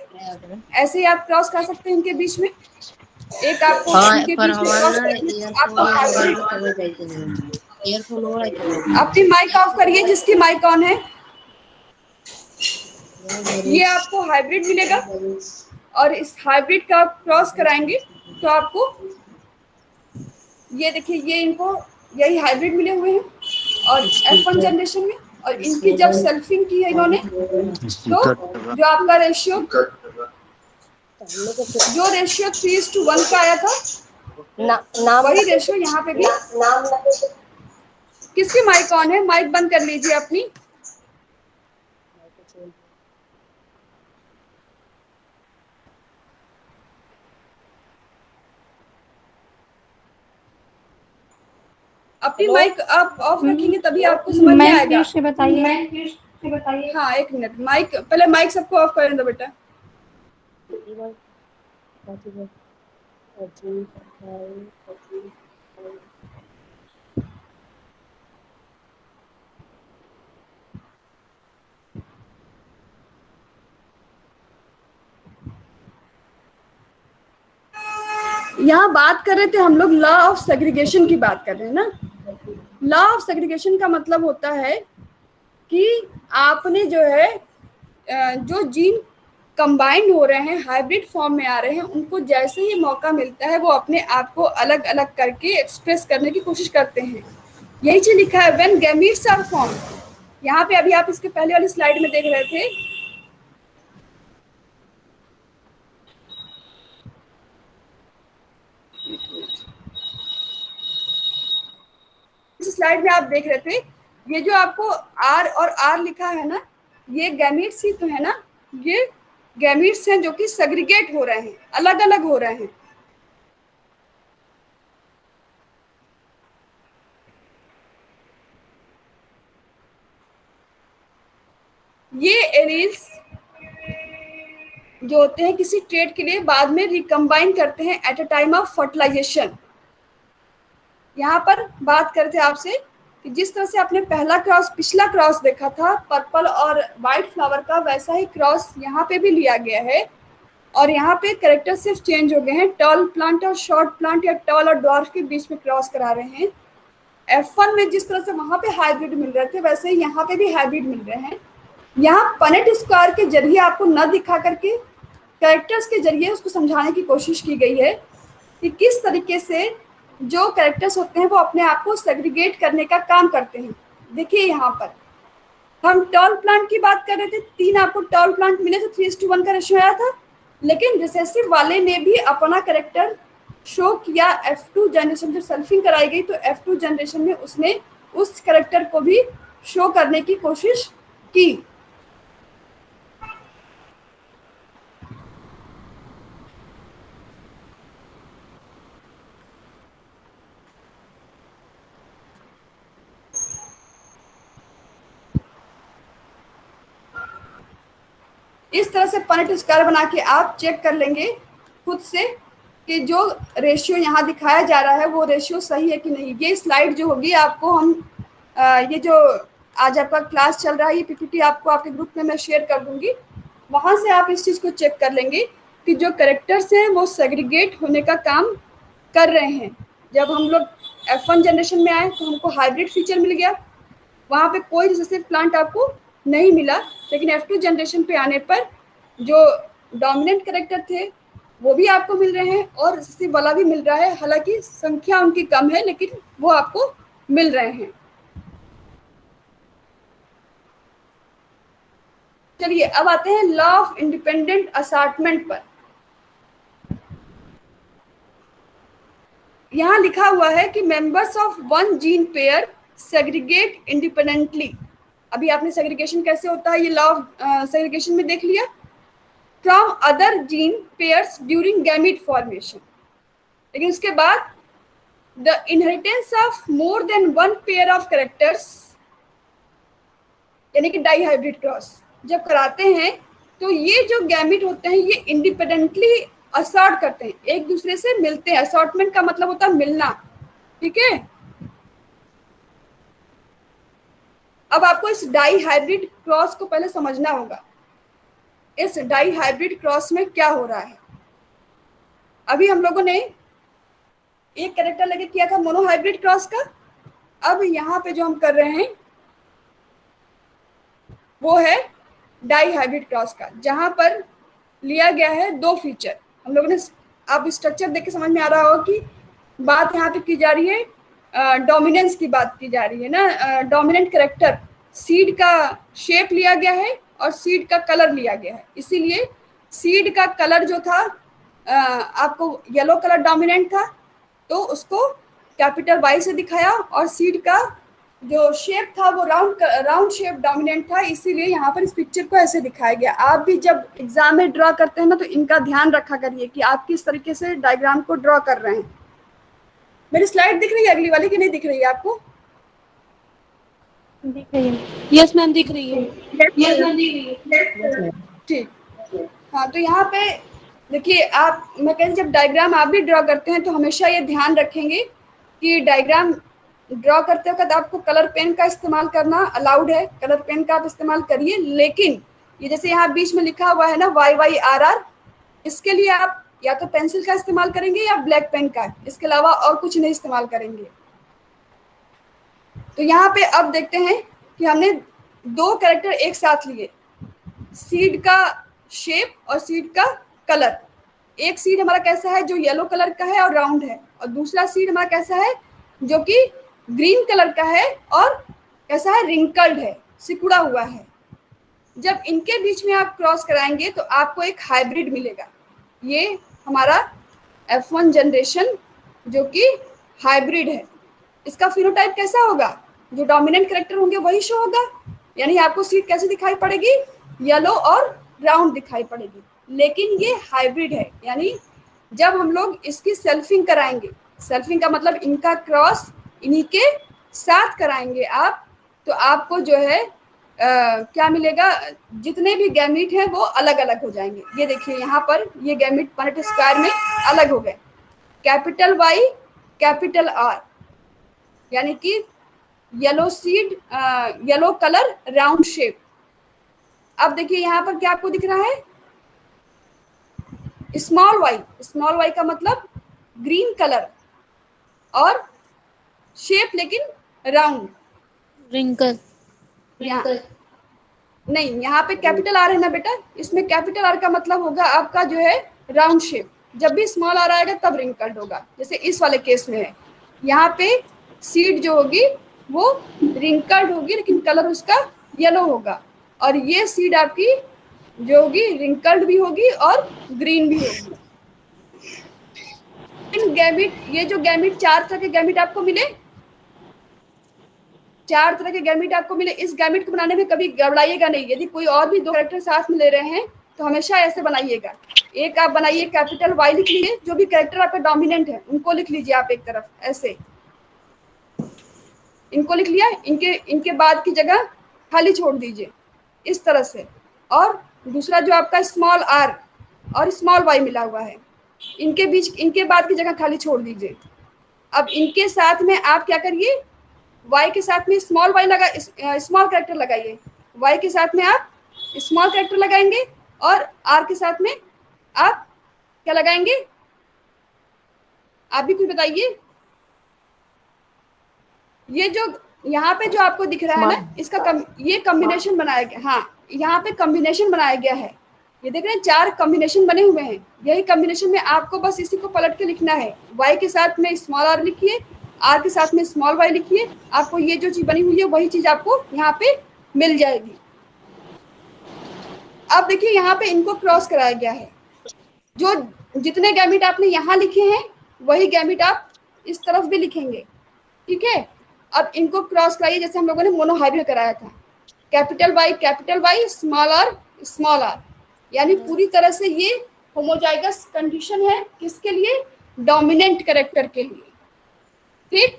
ऐसे ही आप क्रॉस कर सकते हैं इनके बीच में। एक आपको इनके बीच में क्रॉस करने से आपको अपनी माइक ऑफ करिए जिसकी माइक ऑन है। ये आपको हाइब्रिड मिलेगा और इस हाइब्रिड का क्रॉस कराएंगे तो आपको ये देखिए, ये इनको यही हाइब्रिड मिले हुए हैं और F1 जनरेशन में। और इनकी जब सेल्फिंग की है इन्होंने तो जो आपका रेशियो 3:1 का आया था वही रेशियो यहाँ पे भी। किसकी माइक ऑन है? माइक बंद कर लीजिए अपनी। अपनी माइक आप ऑफ रखेंगे तभी आपको समझ में आएगा। बताइए। हाँ, एक मिनट, माइक पहले माइक सबको ऑफ कर दो बेटा। यहाँ बात कर रहे थे हम लोग लॉ ऑफ सेग्रीगेशन की बात कर रहे हैं ना। लॉ ऑफ सेग्रीगेशन का मतलब होता है कि आपने जो है जो जीन कंबाइंड हो रहे हैं, हाइब्रिड फॉर्म में आ रहे हैं, उनको जैसे ही मौका मिलता है वो अपने आप को अलग अलग करके एक्सप्रेस करने की कोशिश करते हैं। यही चीज लिखा है व्हेन गैमीट्स आर फॉर्म। यहाँ पे अभी आप इसके पहले वाली स्लाइड में देख रहे थे, इस स्लाइड में आप देख रहे थे, ये जो आपको आर और आर लिखा है ना, ये गैमीट्स ही तो है ना। ये गैमीट्स हैं जो कि सेग्रीगेट हो रहे हैं, अलग अलग हो रहे हैं। ये एलील्स जो होते हैं किसी ट्रेट के लिए बाद में रिकम्बाइन करते हैं at a time of fertilisation. यहाँ पर बात करते हैं आपसे कि जिस तरह से आपने पिछला क्रॉस देखा था पर्पल और वाइट फ्लावर का, वैसा ही क्रॉस यहाँ पे भी लिया गया है और यहाँ पे कैरेक्टर सिर्फ चेंज हो गए हैं। टॉल प्लांट और शॉर्ट प्लांट या टॉल और डॉर्फ के बीच में क्रॉस करा रहे हैं। F1 में जिस तरह से वहां पे हाइब्रिड मिल रहे थे वैसे ही यहाँ पे भी हाइब्रिड मिल रहे हैं। यहाँ पनेट स्क्वायर के जरिए आपको न दिखा करके कैरेक्टर्स के जरिए उसको समझाने की कोशिश की गई है कि किस तरीके से जो कैरेक्टर्स होते हैं वो अपने आप को सेग्रीगेट करने का काम करते हैं। देखिए, यहाँ पर हम टॉल प्लांट की बात कर रहे थे, 3 आपको टॉल प्लांट मिले तो 3:1 का रेशियो आया था, लेकिन रिसेसिव वाले ने भी अपना कैरेक्टर शो किया। F2 जनरेशन जब सेल्फिंग कराई गई तो F2 जनरेशन में उसने उस कैरेक्टर को भी शो करने की कोशिश की। इस तरह से पनेट स्क्वायर बना के आप चेक कर लेंगे खुद से कि जो रेशियो यहाँ दिखाया जा रहा है वो रेशियो सही है कि नहीं। ये स्लाइड जो होगी आपको हम ये जो आज आपका क्लास चल रहा है ये PPT आपको आपके ग्रुप में मैं शेयर कर दूंगी, वहाँ से आप इस चीज़ को चेक कर लेंगे कि जो कैरेक्टर्स हैं वो सेग्रीगेट होने का काम कर रहे हैं। जब हम लोग F1 जनरेशन में आए तो हमको हाइब्रिड फीचर मिल गया, वहाँ पे कोई रिसेसिव प्लांट आपको नहीं मिला, लेकिन F2 जनरेशन पे आने पर जो डोमिनेंट कैरेक्टर थे वो भी आपको मिल रहे हैं और रिसेसिव वाला भी मिल रहा है। हालांकि संख्या उनकी कम है लेकिन वो आपको मिल रहे हैं। चलिए अब आते हैं लॉ ऑफ इंडिपेंडेंट असार्टमेंट पर। यहाँ लिखा हुआ है कि members of one gene pair segregate independently. अभी आपने सेग्रीगेशन कैसे होता है ये लॉ ऑफ सेग्रीगेशन में देख लिया। From other gene pairs during gamete formation, लेकिन उसके बाद the inheritance of more than one pair of characters, यानी कि डाईहाइब्रिड क्रॉस जब कराते हैं तो ये जो गैमीट होते हैं ये इंडिपेंडेंटली असॉर्ट करते हैं, एक दूसरे से मिलते हैं। असॉर्टमेंट का मतलब होता है मिलना, ठीक है। अब आपको इस डाईहाइब्रिड क्रॉस को पहले समझना होगा, इस डाईहाइब्रिड क्रॉस में क्या हो रहा है। अभी हम लोगों ने एक कैरेक्टर लेके किया था मोनोहाइब्रिड क्रॉस का, अब यहाँ पे जो हम कर रहे हैं वो है डाईहाइब्रिड क्रॉस का, जहां पर लिया गया है दो फीचर। हम लोगों ने, आप स्ट्रक्चर देख के समझ में आ रहा होगा कि बात यहाँ पे की जा रही है, डोमिनेंस की बात की जा रही है ना। डोमिनेंट कैरेक्टर, सीड का शेप लिया गया है और सीड का कलर लिया गया है, इसीलिए सीड का कलर जो था आपको येलो कलर डोमिनेंट था तो उसको कैपिटल वाई से दिखाया, और सीड का जो शेप था वो राउंड शेप डोमिनेंट था, इसीलिए यहाँ पर इस पिक्चर को ऐसे दिखाया गया। आप भी जब एग्जाम में ड्रॉ करते हैं ना तो इनका ध्यान रखा करिए कि आप किस तरीके से डायग्राम को ड्रॉ कर रहे हैं। मेरी स्लाइड दिख रही है अगली वाली कि नहीं दिख रही है आपको? दिख रही है। यस मैम दिख रही है। यस मैम दिख रही है। ठीक, हाँ तो यहाँ पे देखिए, आप, मैं कहती जब डायग्राम आप भी ड्रॉ करते हैं तो हमेशा ये ध्यान रखेंगे कि डायग्राम ड्रॉ करते वक्त आपको कलर पेन का इस्तेमाल करना अलाउड है, कलर पेन का आप इस्तेमाल करिए, लेकिन ये जैसे यहाँ बीच में लिखा हुआ है ना YYRR, इसके लिए आप या तो पेंसिल का इस्तेमाल करेंगे या ब्लैक पेन का, इसके अलावा और कुछ नहीं इस्तेमाल करेंगे। तो यहाँ पे अब देखते हैं कि हमने दो कैरेक्टर एक साथ लिए, सीड का शेप और सीड का कलर। एक सीड हमारा कैसा है जो येलो कलर का है और राउंड है, और दूसरा सीड हमारा कैसा है जो कि ग्रीन कलर का है और कैसा है, रिंकल्ड है, सिकुड़ा हुआ है। जब इनके बीच में आप क्रॉस कराएंगे तो आपको एक हाइब्रिड मिलेगा। ये हमारा F1 जनरेशन जो कि हाइब्रिड है। इसका फिनोटाइप कैसा होगा, जो डोमिनेंट कैरेक्टर होंगे वही शो होगा, यानी आपको सीट कैसे दिखाई पड़ेगी, येलो और राउंड दिखाई पड़ेगी। लेकिन ये हाइब्रिड है, यानी जब हम लोग इसकी सेल्फिंग कराएंगे, सेल्फिंग का मतलब इनका क्रॉस इन्हीं के साथ कराएंगे आप, तो आपको जो है क्या मिलेगा, जितने भी गैमीट हैं वो अलग अलग हो जाएंगे। ये देखिए यहाँ पर ये गैमीट पनेट स्क्वायर में अलग हो गए, कैपिटल वाई कैपिटल आर, यानी कि yellow seed, yellow colour, round shape. अब देखिए यहाँ पर क्या आपको दिख रहा है, स्मॉल वाई का मतलब ग्रीन कलर और शेप लेकिन राउंड, रिंकल। नहीं, यहाँ पे कैपिटल आर है ना बेटा, इसमें कैपिटल आर का मतलब होगा आपका जो है राउंड शेप। जब भी स्मॉल आर आएगा तब रिंकल्ड होगा, जैसे इस वाले केस में है। यहाँ पे सीड जो होगी वो रिंकल्ड होगी लेकिन कलर उसका येलो होगा, और ये सीड आपकी जो होगी रिंकल्ड भी होगी और ग्रीन भी होगी। गैमीट, ये जो गैमीट, 4 तरह के गैमीट आपको मिले, 4 तरह के गैमीट आपको मिले। इस गैमीट को बनाने में कभी गड़बड़ाइएगा नहीं। यदि कोई और भी दो कैरेक्टर साथ में ले रहे हैं तो हमेशा ऐसे बनाइएगा। एक आप बनाइए, कैपिटल वाई लिख लीजिए, जो भी कैरेक्टर आपका डोमिनेंट है उनको लिख लीजिए आप एक तरफ, ऐसे इनको लिख लिया, इनके बाद की जगह खाली छोड़ दीजिए इस तरह से। और दूसरा जो आपका स्मॉल आर और स्मॉल वाई मिला हुआ है, इनके बीच, इनके बाद की जगह खाली छोड़ दीजिए। अब इनके साथ में आप क्या करिए, y के साथ में स्मॉल वाई लगा, स्मॉल कैरेक्टर लगाइए, y के साथ में आप स्मॉल कैरेक्टर लगाएंगे और r के साथ में आप क्या लगाएंगे, आप भी कुछ बताइए। ये जो यहाँ पे जो आपको दिख रहा है ना, इसका ये कॉम्बिनेशन बनाया गया, हाँ यहाँ पे कॉम्बिनेशन बनाया गया है। ये देख रहे हैं 4 कॉम्बिनेशन बने हुए हैं, यही कॉम्बिनेशन में आपको बस इसी को पलट के लिखना है। y के साथ में स्मॉल r लिखिए, r के साथ में स्मॉल y लिखिए, आपको ये जो चीज बनी हुई है वही चीज आपको यहाँ पे मिल जाएगी। अब देखिए यहाँ पे इनको क्रॉस कराया गया है, जो जितने गैमीट आपने यहाँ लिखे हैं वही गैमीट आप इस तरफ भी लिखेंगे, ठीक है। अब इनको क्रॉस कराइए जैसे हम लोगों ने मोनोहाइब्रिड कराया था। कैपिटल वाई स्मॉल आर, यानी पूरी तरह से ये होमोजाइगस कंडीशन है किसके लिए? डोमिनेंट कैरेक्टर के लिए। ठीक,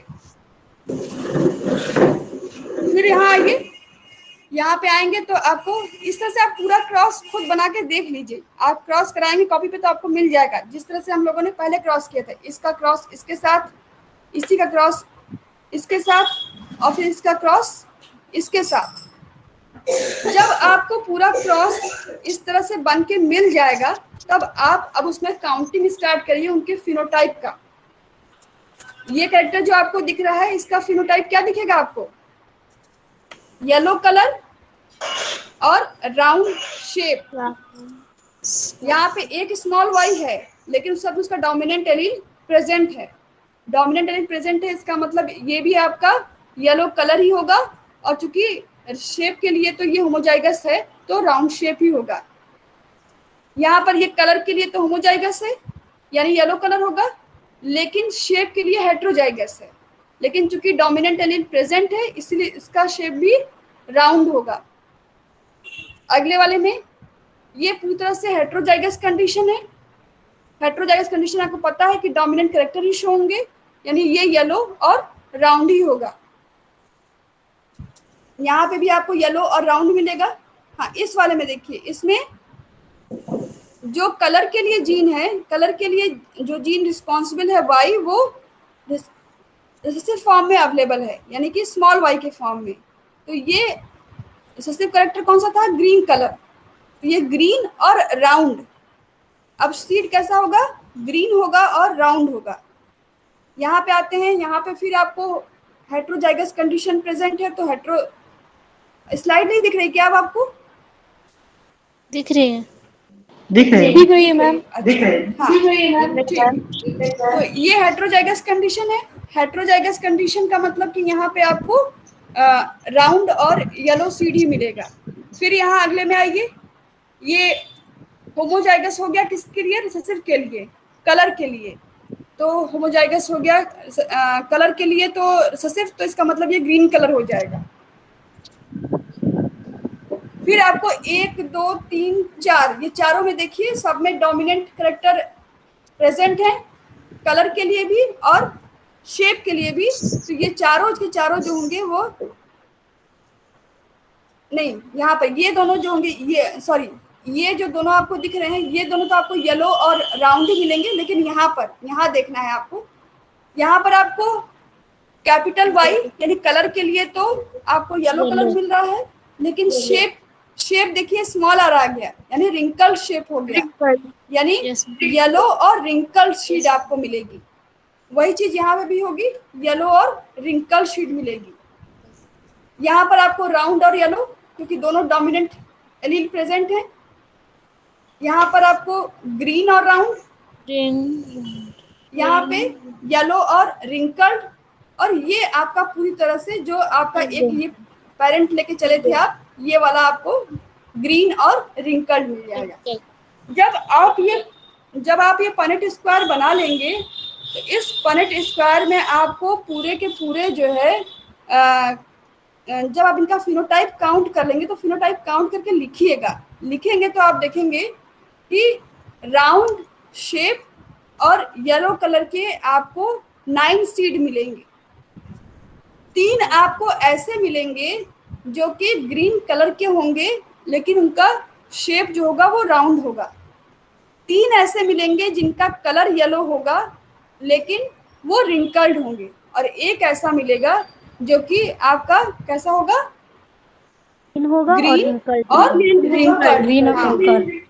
फिर यहाँ आइए, यहाँ पे आएंगे तो आपको इस तरह से आप पूरा क्रॉस खुद बना के देख लीजिए। आप क्रॉस कराएंगे कॉपी पे तो आपको मिल जाएगा, जिस तरह से हम लोगों ने पहले क्रॉस किया था, इसका क्रॉस इसके साथ, इसी का क्रॉस इसके साथ, और फिर इसका क्रॉस इसके साथ। जब आपको पूरा क्रॉस इस तरह से बन के मिल जाएगा, तब आप अब उसमें काउंटिंग स्टार्ट करिए उनके फिनोटाइप का। ये कैरेक्टर जो आपको दिख रहा है, इसका फिनोटाइप क्या दिखेगा आपको? येलो कलर और राउंड शेप। यहाँ पे एक स्मॉल वाई है, लेकिन सब उसका डोमिनेंट एलील प्रेजेंट है। डोमिनेंट एलील प्रेजेंट है, इसका मतलब ये भी आपका येलो कलर ही होगा, और चूंकि शेप के लिए तो ये होमोजाइगस है तो राउंड शेप ही होगा। यहाँ पर ये कलर के लिए तो होमोजाइगस है, यानी येलो कलर होगा, लेकिन शेप के लिए हेट्रोजाइगस है। लेकिन चूंकि डोमिनेंट एलील प्रेजेंट है, इसलिए इसका शेप भी राउंड होगा। अगले वाले में ये पूरी तरह से हेट्रोजाइगस कंडीशन है। हेट्रोजाइगस कंडीशन आपको पता है कि डोमिनेंट कैरेक्टर ही शो होंगे, यानी ये येलो और राउंड ही होगा। यहाँ पे भी आपको येलो और राउंड मिलेगा। हाँ, इस वाले में देखिए, इसमें जो कलर के लिए जीन है, कलर के लिए जो जीन रिस्पॉन्सिबल है वाई, वो रिसेसिव फॉर्म में अवेलेबल है, यानी कि स्मॉल वाई के फॉर्म में। तो ये रिसेसिव कैरेक्टर कौन सा था? Green colour. तो ये ग्रीन और राउंड। अब सीड कैसा होगा? ग्रीन होगा और राउंड होगा। यहाँ पे आते हैं, यहाँ पे फिर आपको हेट्रोजाइगस कंडीशन प्रेजेंट है, तो हेट्रो स्लाइड नहीं दिख रही क्या अब आपको? दिख रही है, दिख रहे दिख रही है मैम। दिख रहे हाँ, ठीक। तो ये हेट्रोजाइगस कंडीशन है। हेट्रोजाइगस कंडीशन का मतलब कि यहाँ पे आपको राउंड और येलो सीड ही मिलेगा। फिर यहाँ अगले में आइए, ये होमोजाइगस हो गया किसके लिए? रिसेसिव के लिए, कलर के लिए। तो होमोजाइगस हो गया कलर के लिए, तो रिसेसिव, तो इसका मतलब ये ग्रीन कलर हो जाएगा। फिर आपको 1 2 3 4, ये चारों में देखिए सब में डोमिनेंट कैरेक्टर प्रेजेंट है, कलर के लिए भी और शेप के लिए भी। तो ये चारों के चारों जो होंगे वो नहीं, यहाँ पर ये दोनों जो होंगे, ये सॉरी, ये जो दोनों आपको दिख रहे हैं, ये दोनों तो आपको येलो और राउंड ही मिलेंगे। लेकिन यहाँ पर, यहाँ देखना है आपको, यहाँ पर आपको कैपिटल वाई यानी कलर के लिए तो आपको येलो कलर मिल रहा है, लेकिन शेप देखिए स्मॉल आर आ गया, यानी रिंकल शेप हो गया, यानी येलो और रिंकल शीट आपको मिलेगी। वही चीज यहाँ पे भी होगी, येलो और रिंकल शीट मिलेगी। यहाँ पर आपको राउंड और येलो, क्योंकि दोनों डोमिनेंट एलील प्रेजेंट है। यहाँ पर आपको ग्रीन और राउंड, यहाँ पे येलो और रिंकल्ड, और ये आपका पूरी तरह से जो आपका एक ये पेरेंट लेके चले थे आप, ये वाला आपको ग्रीन और रिंकल्ड मिल जाएगा। जब आप ये पनेट स्क्वायर बना लेंगे, तो इस पनेट स्क्वायर में आपको पूरे के पूरे जो है जब आप इनका फिनोटाइप काउंट कर लेंगे, तो फिनोटाइप काउंट करके लिखेंगे तो आप देखेंगे कि राउंड शेप और येलो कलर के आपको 9 सीड मिलेंगे। 3 आपको ऐसे मिलेंगे जो कि ग्रीन कलर के होंगे, लेकिन उनका शेप जो होगा वो राउंड होगा। 3 ऐसे मिलेंगे जिनका कलर येलो होगा, लेकिन वो रिंकल्ड होंगे। और एक ऐसा मिलेगा जो कि आपका कैसा होगा? ग्रीन और रिंकल्ड।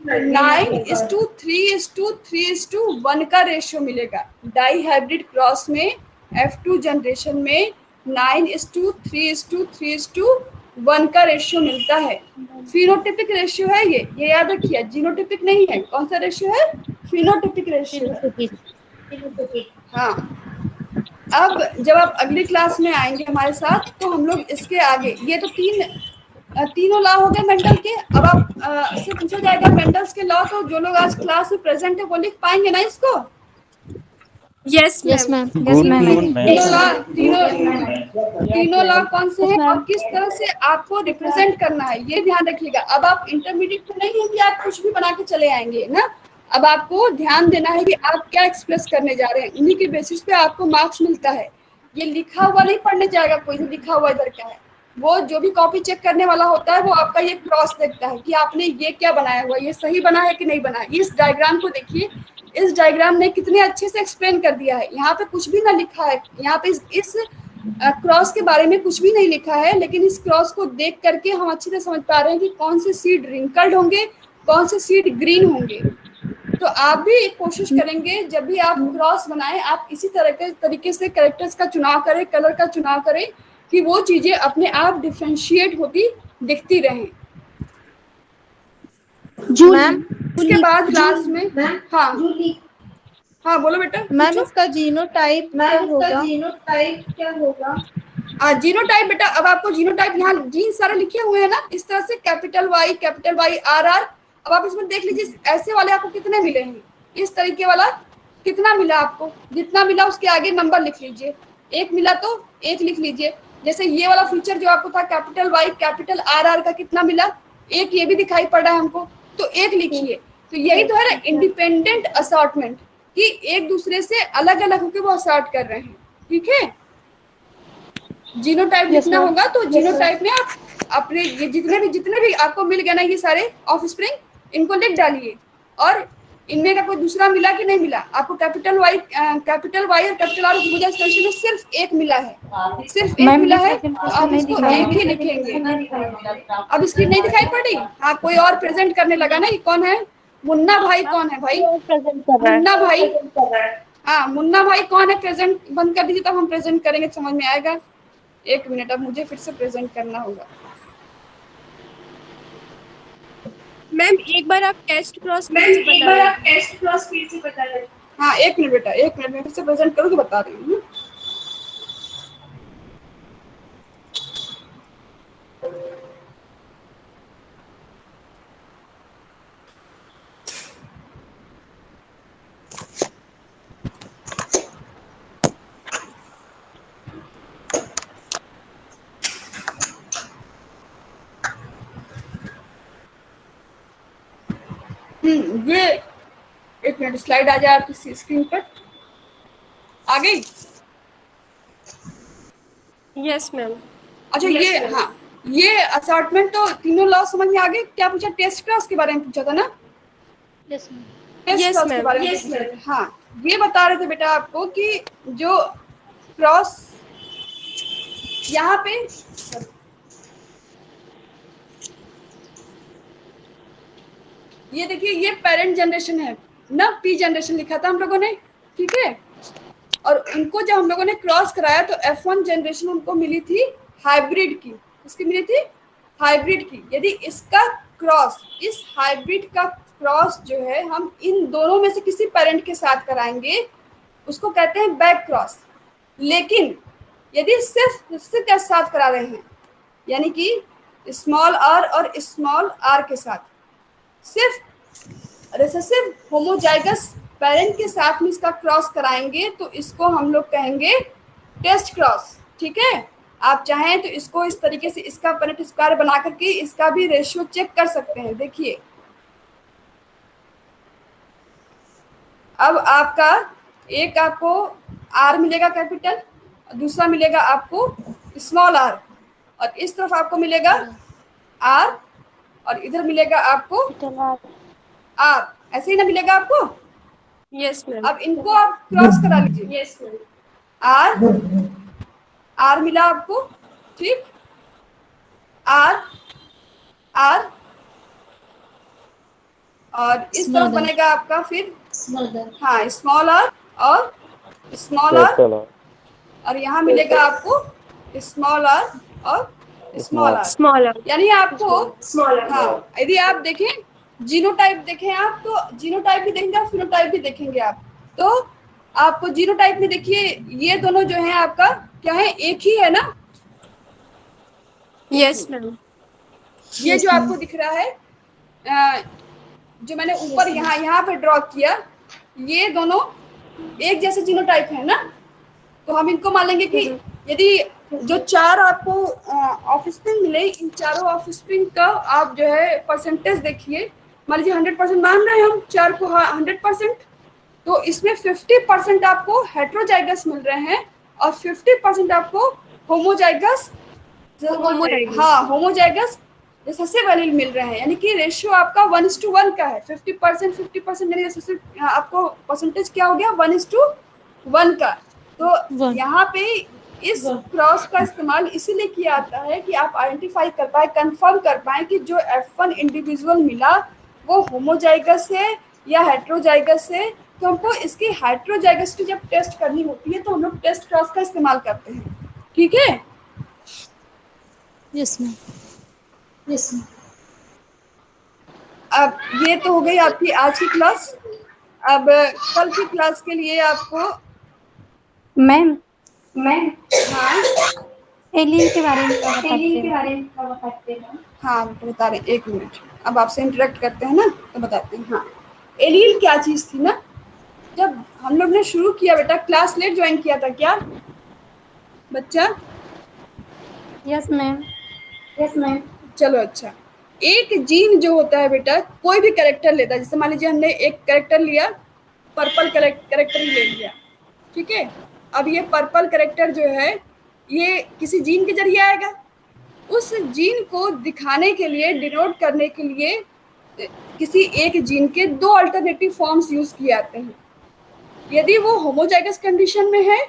9:3:3:1 का रेशियो मिलेगा। डाई हाइब्रिड क्रॉस में F2 जनरेशन में 9:3:3:1 का रेशियो मिलता है। फिनोटिपिक रेशियो है ये याद रखिए, जीनोटिपिक नहीं है। कौन सा रेशियो है? फिनोटिपिक रेशियो है। हाँ, अब जब आप अगली क्लास में आएंगे हमारे साथ, तो हम लोग इसके आगे, ये तो तीनों लॉ हो गए मेंडल के। अब आप से पूछा जाएगा मेंडल्स के लॉ, तो जो लोग आज क्लास में प्रेजेंट है वो लिख पाएंगे ना इसको? Yes yes ma'am. Ma'am. Yes ma'am. तीनों लॉ कौन से हैं और मैम। किस तरह से आपको रिप्रेजेंट करना है, ये ध्यान रखिएगा। अब आप इंटरमीडिएट में नहीं है कि आप कुछ भी बना के चले आएंगे ना। अब आपको ध्यान देना है कि आप क्या एक्सप्रेस करने जा रहे हैं, उन्हीं के बेसिस पे आपको मार्क्स मिलता है। ये लिखा हुआ नहीं पढ़ने जाएगा कोई, लिखा हुआ इधर क्या है। वो जो भी कॉपी चेक करने वाला होता है वो आपका ये क्रॉस देखता है कि आपने ये क्या बनाया हुआ है, ये सही बना है कि नहीं बना है। इस डायग्राम को देखिए, इस डायग्राम ने कितने अच्छे से एक्सप्लेन कर दिया है। यहाँ पे कुछ भी ना लिखा है, यहाँ पे इस क्रॉस के बारे में कुछ भी नहीं लिखा है, लेकिन इस क्रॉस को देख करके हम अच्छी तरह समझ पा रहे हैं कि कौन से सीड रिंकल्ड होंगे, कौन से सीड ग्रीन होंगे। तो आप भी कोशिश करेंगे जब भी आप क्रॉस बनाएं, आप इसी तरह के तरीके से कैरेक्टर्स का चुनाव करें, कलर का चुनाव करें कि वो चीजें अपने आप डिफ्रेंशिएट होती दिखती रहें। मैम इसके बाद लास्ट में हाँ हाँ बोलो बेटा। मैम इसका जीनोटाइप क्या होगा? जीनोटाइप बेटा, अब आपको जीनोटाइप यहाँ जीन सारे लिखे हुए हैं ना, इस तरह से कैपिटल वाई आर आर। अब आप इसमें देख लीजिए ऐसे वाले आपको कितने मिले हैं, इस तरीके वाला कितना मिला आपको, जितना मिला उसके आगे नंबर लिख लीजिए। एक मिला तो एक लिख लीजिए। जैसे ये वाला फीचर जो आपको था capital Y capital R R का कितना मिला, एक ये भी दिखाई पड़ रहा है हमको, तो एक लिखिए। तो यही तो है ना इंडिपेंडेंट असॉर्टमेंट, कि एक दूसरे से अलग अलग होकर वो असॉर्ट कर रहे हैं। ठीक है, जीनोटाइप लिखना होगा तो जीनोटाइप में आप अपने ये जितने भी आपको मिल गया ना ये सारे ऑफस्प्रिंग, इनको लिख डालिए। और इनमें का कोई दूसरा मिला कि नहीं मिला, आपको कैपिटल वाई और कैपिटल आर की वजह से सिर्फ एक मिला है, सिर्फ एक मिला है, तो आप इसको एक ही लिखेंगे। अब स्क्रीन नहीं दिखाई पड़ी? हाँ, कोई और प्रेजेंट करने लगा ना, ये कौन है? मुन्ना भाई कौन है भाई? प्रेजेंट कर रहा है। मुन्ना भाई, हाँ मुन्ना भाई कौन है? प्रेजेंट बंद कर दीजिए तब हम प्रेजेंट करेंगे, समझ में आएगा। एक मिनट, अब मुझे फिर से प्रेजेंट करना होगा। मैम एक बार आप टेस्ट क्रॉस फिर से बता दें। हाँ एक मिनट बेटा, एक मिनट में फिर से प्रेजेंट करूँ तो बता रही हूँ। ये एक मिनट, स्लाइड आ जाए आपकी स्क्रीन पर। आ गई? Yes ma'am. अच्छा ये हाँ, ये असॉर्टमेंट तो तीनों लॉ समझ में आ गए। क्या पूछा? टेस्ट क्रॉस के बारे में पूछा था ना? Yes ma'am. Test Yes, cross के ma'am. बारे में पूछा था। हाँ, ये बता रहे थे बेटा आपको कि जो क्रॉस यहाँ पे ये देखिए, ये पेरेंट जनरेशन है ना, पी जनरेशन लिखा था हम लोगों ने। ठीक है, और उनको जब हम लोगों ने क्रॉस कराया तो F1 जनरेशन उनको मिली थी हाइब्रिड की। इसकी मिली थी हाइब्रिड की। यदि इसका क्रॉस, इस हाइब्रिड का क्रॉस जो है हम इन दोनों में से किसी पेरेंट के साथ कराएंगे, उसको कहते हैं बैक क्रॉस। लेकिन यदि सिर्फ इससे के साथ करा रहे हैं, यानी कि स्मॉल आर और स्मॉल आर के साथ, सिर्फ रिसेसिव होमोजाइगस पेरेंट के साथ में इसका क्रॉस कराएंगे, तो इसको हम लोग कहेंगे टेस्ट क्रॉस। ठीक है, आप चाहें तो इसको इस तरीके से इसका पनेट स्क्वायर बना करके इसका भी रेशियो चेक कर सकते हैं। देखिए अब आपका एक आपको आर मिलेगा कैपिटल, दूसरा मिलेगा आपको स्मॉल आर, और इस तरफ आपको मिलेगा आर, और इधर मिलेगा आपको आर। ऐसे ही ना मिलेगा आपको? Yes ma'am. अब इनको आप क्रॉस करा लीजिए। Yes ma'am. आर आर मिला आपको, ठीक, आर आर, और इस तरफ बनेगा आपका फिर हाँ स्मॉल आर और स्मॉल आर, और यहाँ मिलेगा आपको स्मॉल आर और स्मॉल आर। स्मॉलर। यानी आपको हाँ, यदि आप देखें जीनोटाइप देखें आप, तो जीनोटाइप भी देखेंगे और फिनोटाइप भी देखेंगे आप। तो आपको जीनोटाइप में देखिए ये दोनों जो है आपका क्या है, एक ही है ना। Yes ma'am. ये जो आपको दिख रहा है जो मैंने ऊपर यहाँ पे ड्रॉ किया, ये दोनों एक जैसे जीनोटाइप है ना, तो हम इनको मान लेंगे कि यदि जो 4 आपको ऑफस्प्रिंग मिले, इन चारों ऑफस्प्रिंग का आप जो है परसेंटेज देखिए, मान लीजिए 100% मान रहे हैं हम 4 को 100%, तो इसमें 50% आपको हेटेरोजाइगस मिल रहे हैं और 50% आपको होमोजाइगस, हाँ होमोजाइगस रिसेसिव एलील मिल रहे हैं, यानी कि रेशियो आपका 1:1 का है। 50% 50% यानी रिसेसिव आपको परसेंटेज क्या हो गया 1:1 का। तो यहाँ पे इस क्रॉस का इस्तेमाल इसीलिए किया आता है कि आप आइडेंटिफाई कर पाए, कंफर्म कर पाए कि जो F1 इंडिविजुअल मिला वो होमोजाइगस है या हेटेरोजाइगस है। तो हमको इसकी हेटेरोजाइगस की जब टेस्ट करनी होती है तो हम लोग टेस्ट क्रॉस का इस्तेमाल करते हैं, ठीक है। Yes ma'am. यस। अब ये तो हो गई आपकी आज की क्लास। अब कल की क्लास के लिए आपको मैम हाँ एलील के बारे में बताते हैं। हाँ बता रहे, एक मिनट, अब आपसे इंटरेक्ट करते हैं ना तो बताते हैं। हाँ, एलील क्या चीज़ थी ना, जब हम लोग ने शुरू किया बेटा, क्लास लेट ज्वाइन किया था क्या बच्चा? Yes ma'am. चलो अच्छा। एक जीन जो होता है बेटा, कोई भी कैरेक्टर लेता है, जैसे मान लीजिए हमने एक कैरेक्टर लिया, पर्पल कैरेक्टर ही ले लिया, ठीक है। अब ये पर्पल कैरेक्टर जो है ये किसी जीन के जरिए आएगा। उस जीन को दिखाने के लिए, डिनोट करने के लिए किसी एक जीन के 2 अल्टरनेटिव फॉर्म्स यूज किए जाते हैं। यदि वो होमोजाइगस कंडीशन में है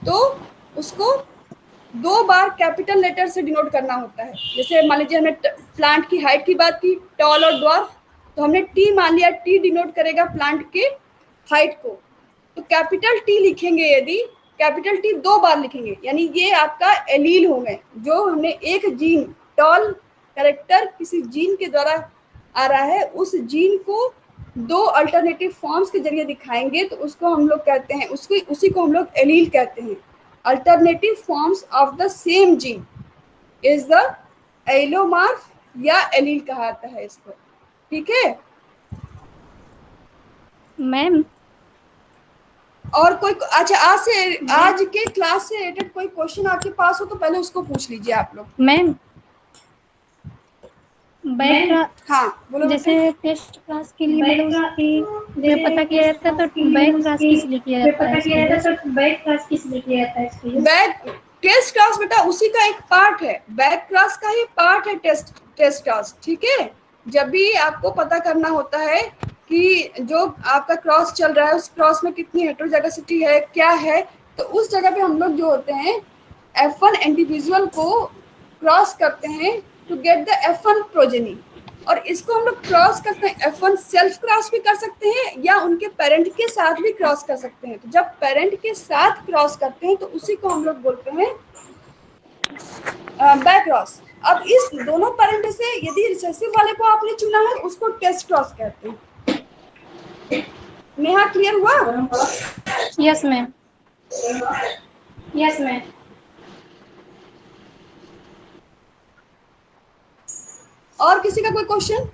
तो उसको 2 बार कैपिटल लेटर से डिनोट करना होता है। जैसे मान लीजिए हमने प्लांट की हाइट की बात की, टॉल और ड्वार्फ, तो हमने टी मान लिया, टी डिनोट करेगा प्लांट के हाइट को, तो कैपिटल टी लिखेंगे, यदि कैपिटल टी 2 बार लिखेंगे, यानी ये आपका एलील हो गए। जो हमने एक जीन, टॉल कैरेक्टर किसी जीन के द्वारा आ रहा है, उस जीन को 2 अल्टरनेटिव फॉर्म्स के जरिए दिखाएंगे तो उसको हम लोग कहते हैं, उसी को हम लोग एलील कहते हैं। Alternative forms of the same gene is the allomorph या एलील कहा जाता है इसको, ठीक है। मैम और कोई अच्छा आज के क्लास से रिलेटेड कोई क्वेश्चन आपके पास हो तो पहले उसको पूछ लीजिए आप लोग। मैम हाँ बोलो। जैसे टेस्ट क्लास के लिए मैंने उसकी पता किया जाता है, तो बैक क्लास किस लिए किया जाता है? बैक टेस्ट क्लास बेटा उसी का एक पार्ट है, बैक क्लास का ही पार्ट है टेस्ट क्लास, ठीक है। जब भी आपको पता करना होता है कि जो आपका क्रॉस चल रहा है उस क्रॉस में कितनी हेटेरोजाइगोसिटी है, क्या है, तो उस जगह पे हम लोग जो होते हैं F1 इंडिविजुअल को क्रॉस करते हैं to get the F1 progeny. और इसको हम लोग क्रॉस करते हैं, F1 सेल्फ क्रॉस भी कर सकते हैं या उनके पेरेंट के साथ भी क्रॉस कर सकते हैं। तो जब पेरेंट के साथ क्रॉस करते हैं तो उसी को हम लोग बोलते हैं बैक क्रॉस। अब इस दोनों पेरेंट से यदि रिसेसिव वाले को आपने चुना है उसको टेस्ट क्रॉस कहते हैं। नेहा क्लियर हुआ? Yes ma'am. और किसी का कोई क्वेश्चन?